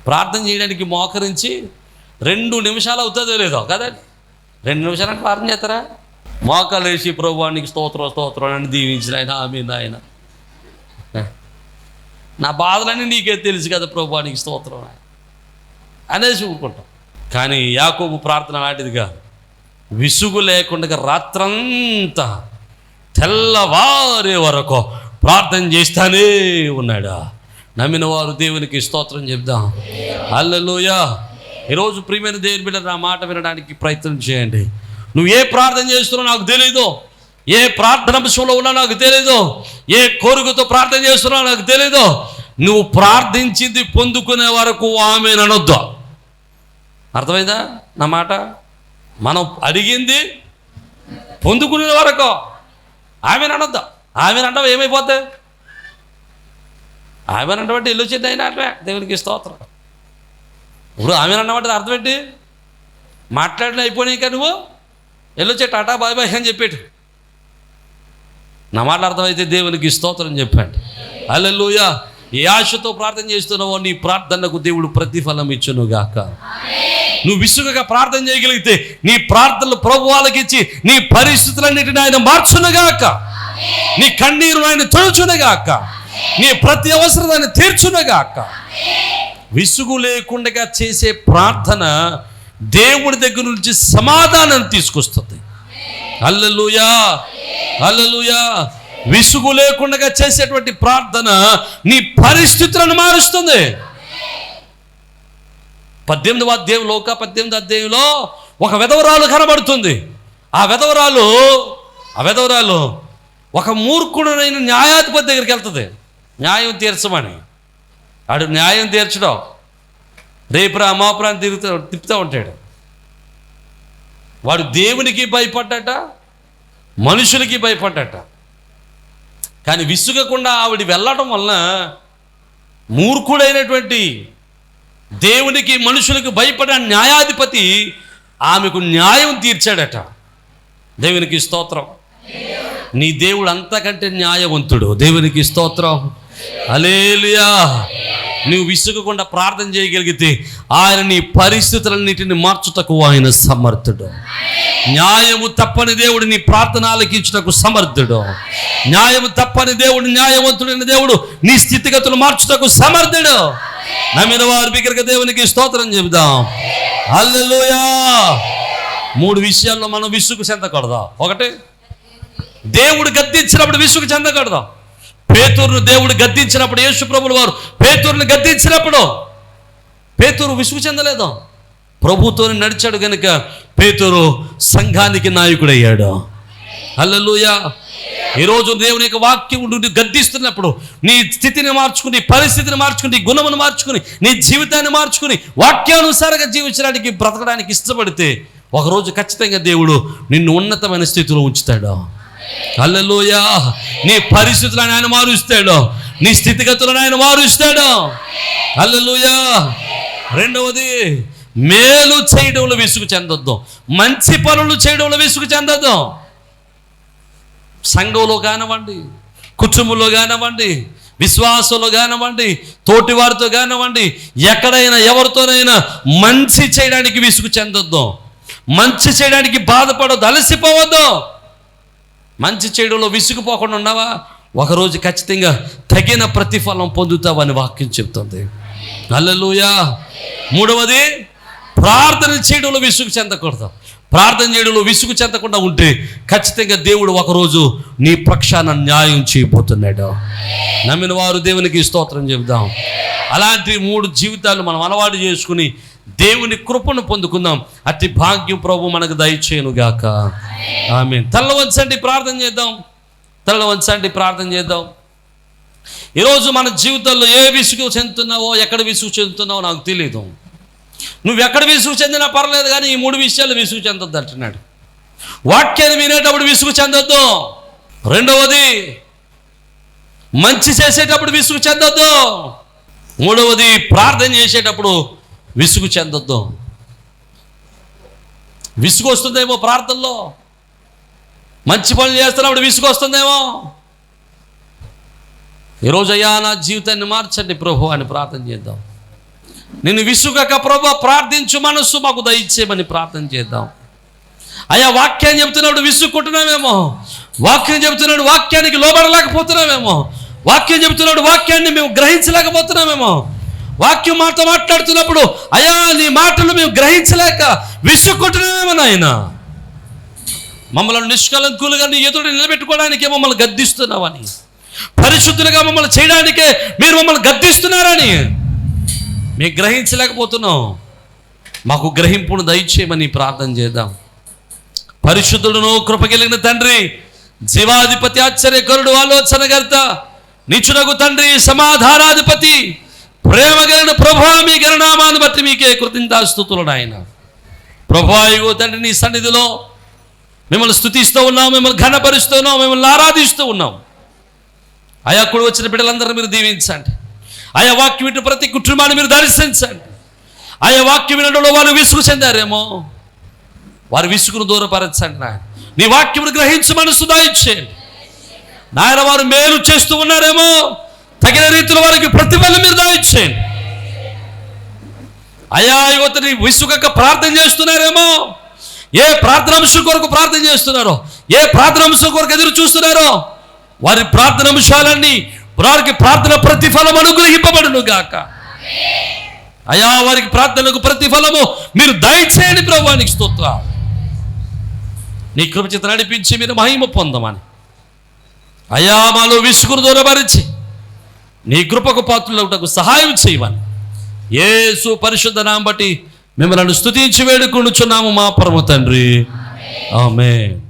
ప్రార్థన చేయడానికి మోకరించి 2 నిమిషాలు అవుతుందో లేదో కదండి. 2 నిమిషాలంటే ప్రార్థన చేస్తారా? మోకాలు వేసి ప్రభువానికి స్తోత్రం అని దీవించిన ఆయన, ఆమేన్ ఆయన, నా బాధలన్నీ నీకే తెలుసు కదా ప్రభువానికి స్తోత్రం అనేసి ఊరుకుంటాం. కానీ యాకోబు ప్రార్థన లాంటిదిగా విసుగు లేకుండా రాత్రంతా తెల్లవారే వరకు ప్రార్థన చేస్తానే ఉన్నాడు. నమ్మిన వారు దేవునికి స్తోత్రం చెప్దాం. హల్లెలూయా. ఈరోజు ప్రియమైన దేవుని బిడ్డ, నా మాట వినడానికి ప్రయత్నం చేయండి. నువ్వు ఏ ప్రార్థన చేస్తున్నావు నాకు తెలీదు, ఏ ప్రార్థన విషయంలో ఉన్నా నాకు తెలీదు, ఏ కోరికతో ప్రార్థన చేస్తున్నావు నాకు తెలీదు. నువ్వు ప్రార్థించింది పొందుకునే వరకు ఆమేన్ అనొద్దు. అర్థమైందా నా మాట? మనం అడిగింది పొందుకునే వరకు ఆమేన్ అనొద్దు. ఆమేన్ అంటావు ఏమైపోతే? ఆమేన్ అంటే ఇల్లు వచ్చింది అయినా అంటే దేవునికి స్తోత్రం. ఇప్పుడు ఆమేన్ అన్నమాట అర్థం ఏంటి? మాట్లాడిన అయిపోయినాయి కానీ నువ్వు వెళ్ళొచ్చే టాటా బాయ్ బాయ్ అని చెప్పేటు. నా మాట అర్థమైతే దేవునికి స్తోత్రం చెప్పండి. హల్లెలూయా. ఏ ఆశతో ప్రార్థన చేస్తున్నావో నీ ప్రార్థనకు దేవుడు ప్రతిఫలం ఇచ్చును గాక. నువ్వు విసుగగా ప్రార్థన చేయగలిగితే నీ ప్రార్థనలు ప్రభు వాళ్ళకి ఇచ్చి నీ పరిస్థితులన్నిటిని ఆయన మార్చునుగాక. నీ కన్నీరు ఆయన తొలుచునుగాక. నీ ప్రతి అవసరాన్ని తీర్చునుగాక. విసుగు లేకుండా చేసే ప్రార్థన దేవుడి దగ్గర నుంచి సమాధానం తీసుకొస్తుంది. హల్లెలూయా. హల్లెలూయా. విసుగు లేకుండా చేసేటువంటి ప్రార్థన నీ పరిస్థితులను మారుస్తుంది. 18వ అధ్యాయం, లోక 18వ అధ్యాయంలో ఒక విధవరాలు కనబడుతుంది. ఆ విధవరాలు ఒక మూర్ఖుడైన న్యాయాధిపతి దగ్గరికి వెళ్తుంది న్యాయం తీర్చమని. ఆడు న్యాయం తీర్చడం రేపురా మాపురాన్ని తిప్పుతూ ఉంటాడు. వాడు దేవునికి భయపడ్డట, మనుషులకి భయపడ్డట. కానీ విసుగకుండా ఆవిడ వెళ్ళడం వలన మూర్ఖుడైనటువంటి దేవునికి మనుషులకు భయపడే న్యాయాధిపతి ఆమెకు న్యాయం తీర్చాడట. దేవునికి స్తోత్రం. నీ దేవుడు అంతకంటే న్యాయవంతుడు. దేవునికి స్తోత్రం. హల్లెలూయా. నువ్వు విసుగకుండా ప్రార్థన చేయగలిగితే ఆయన నీ పరిస్థితులన్నిటిని మార్చుటకు ఆయన సమర్థుడు. న్యాయము తప్పని దేవుడు నీ ప్రార్థన ఆలకించుటకు సమర్థుడు. న్యాయము తప్పని దేవుడు, న్యాయవంతుడైన దేవుడు నీ స్థితిగతులు మార్చుటకు సమర్థుడు. నమ్మిన వారి బిగ్గరగా దేవునికి స్తోత్రం చెబుదాం. హల్లెలూయా. 3 విషయాల్లో మనం విసుగు చెందకూడదు. ఒకటి, దేవుడు గద్దించినప్పుడు విసుగు చెందకూడదు. పేతురును దేవుడు గద్దించినప్పుడు, యేసు ప్రభువుల వారు పేతురుని గద్దించినప్పుడు పేతురు విసుగు చెందలేదు. ప్రభువుతో నడిచాడు కనుక పేతురు సంఘానికి నాయకుడయ్యాడు. హల్లెలూయా. ఈరోజు దేవుని యొక్క వాక్యం నువ్వు గద్దిస్తున్నప్పుడు నీ స్థితిని మార్చుకుని, పరిస్థితిని మార్చుకుని, నీ గుణమును మార్చుకుని, నీ జీవితాన్ని మార్చుకుని వాక్యానుసారంగా జీవించడానికి, బ్రతకడానికి ఇష్టపడితే ఒకరోజు ఖచ్చితంగా దేవుడు నిన్ను ఉన్నతమైన స్థితిలో ఉంచుతాడు. హల్లెలూయా. నీ పరిస్థితులను ఆయన మారుస్తాడు, నీ స్థితిగతులను ఆయన మారుస్తాడు. హల్లెలూయా. రెండవది, మేలు చేయడంలో విసుగు చెందొద్దు, మంచి పనులు చేయడంలో విసుగు చెందొద్దు. సంఘంలో కానివ్వండి, కుటుంబంలో కానివ్వండి, విశ్వాసంలో కానివ్వండి, తోటివారితో కానివ్వండి, ఎక్కడైనా ఎవరితోనైనా మంచి చేయడానికి విసుగు చెందొద్దు, మంచి చేయడానికి బాధపడొద్దు, అలసిపోవద్దు. మంచి చేయడంలో విసుగుపోకుండా ఉన్నావా, ఒకరోజు ఖచ్చితంగా తగిన ప్రతిఫలం పొందుతావని వాక్యం చెప్తుంది. హల్లెలూయా. మూడవది, ప్రార్థన చేయడంలో విసుగు చెందకూడదు. ప్రార్థన చేయడంలో విసుగు చెందకుండా ఉంటే ఖచ్చితంగా దేవుడు ఒకరోజు నీ పక్షాన న్యాయం చేయబోతున్నాడు. నమ్మిన వారు దేవునికి స్తోత్రం చెబుదాం. అలాంటి 3 జీవితాలు మనం అలవాటు చేసుకుని దేవుని కృపను పొందుకుందాం. అట్టి భాగ్యం ప్రభు మనకు దయచేయునుగాక. ఆమేన్. తల వంచండి, ప్రార్థన చేద్దాం. తల వంచండి, ప్రార్థన చేద్దాం. ఈరోజు మన జీవితంలో ఏ విసుగు చెందుతున్నావో, ఎక్కడ విసుగు చెందుతున్నావో నాకు తెలియదు. నువ్వు ఎక్కడ విసుగు చెందినా పర్లేదు, కానీ ఈ 3 విషయాలు విసుగు చెందొద్దు అంటున్నాడు. వాక్యాన్ని వినేటప్పుడు విసుగు చెందొద్దు. రెండవది, మంచి చేసేటప్పుడు విసుగు చెందొద్దు. మూడవది, ప్రార్థన చేసేటప్పుడు విసుగు చెందొద్దు. విసుగు వస్తుందేమో ప్రార్థనలో, మంచి పనులు చేస్తున్నప్పుడు విసుగు వస్తుందేమో. ఈరోజు అయ్యా నా జీవితాన్ని మార్చండి ప్రభు అని ప్రార్థన చేద్దాం. నిన్ను విసుగక ప్రభు ప్రార్థించు మనస్సు మాకు దయచేయమని ప్రార్థన చేద్దాం. అయ్యా వాక్యాన్ని చెబుతున్నప్పుడు విసుక్కుంటున్నామేమో, వాక్యం చెబుతున్నాడు వాక్యానికి లోబడలేకపోతున్నామేమో, వాక్యం చెబుతున్నాడు వాక్యాన్ని మేము గ్రహించలేకపోతున్నామేమో, వాక్యం మాతో మాట్లాడుతున్నప్పుడు అయ్యా నీ మాటలు మేము గ్రహించలేక విసుక్కుంటున్నామేమో నాయన. మమ్మల్ని నిష్కలంకులుగా నీ ఎదుట నిలబెట్టుకోవడానికే మమ్మల్ని గద్దిస్తున్నావని, పరిశుద్ధులుగా మమ్మల్ని చేయడానికే మీరు మమ్మల్ని గద్దిస్తున్నారని మేము గ్రహించలేకపోతున్నాం. మాకు గ్రహింపును దయచేయమని ప్రార్థన చేద్దాం. పరిశుద్ధుడును కృపగలిగిన తండ్రి, జీవాధిపతి, ఆశ్చర్యకరుడు, ఆలోచనకర్త, నిచునగు తండ్రి, సమాధానాధిపతి, ప్రేమ కలిగిన ప్రభువా, మీ గణనామాన్ని బట్టి మీకే కృతజ్ఞతాస్తుతులు నాయన. ప్రభువా ఇగో తండ్రి, నీ సన్నిధిలో మిమ్మల్ని స్తుతిస్తూ ఉన్నాం, మిమ్మల్ని ఘనపరుస్తూ ఉన్నాం, మిమ్మల్ని ఆరాధిస్తూ ఉన్నాం. ఆయా కూడా వచ్చిన బిడ్డలందరూ మీరు దీవించండి. ఆయా వాక్యం వింటూ ప్రతి కుటుంబాన్ని మీరు దర్శించండి. ఆయా వాక్యం వినడంలో వారు విసుగు చెందారేమో, వారి విసుగును దూరపరచండి నాయన. నీ వాక్యమును గ్రహించి మనసు దయచేయండి నాయన. వారు మేలు చేస్తూ ఉన్నారేమో, తగిన రీతిలో వారికి ప్రతిఫలం మీరు దయచేయండి. అయా యువతని విసుగక ప్రార్థన చేస్తున్నారేమో, ఏ ప్రార్థనాంశం కొరకు ప్రార్థన చేస్తున్నారో, ఏ ప్రార్థనాంశం కొరకు ఎదురు చూస్తున్నారో, వారి ప్రార్థనాంశాలన్నీ వారికి ప్రార్థన ప్రతిఫలం అనుగ్రహింపబడును గాక. అయా వారికి ప్రార్థనకు ప్రతిఫలము మీరు దయచేయండి ప్రభువానికి స్తోత్రం. నీ కృప చేత నడిపించి మీరు మహిమ పొందమని అయా మాలో విసుగును దూరపరిచి నీ కృపకు పాత్రలకు సహాయం చేయమని యేసు పరిశుద్ధ నామమున బట్టి మిమ్మల్ని స్తుతించి వేడుకొనుచున్నాము మా పరమ తండ్రి. ఆమేన్.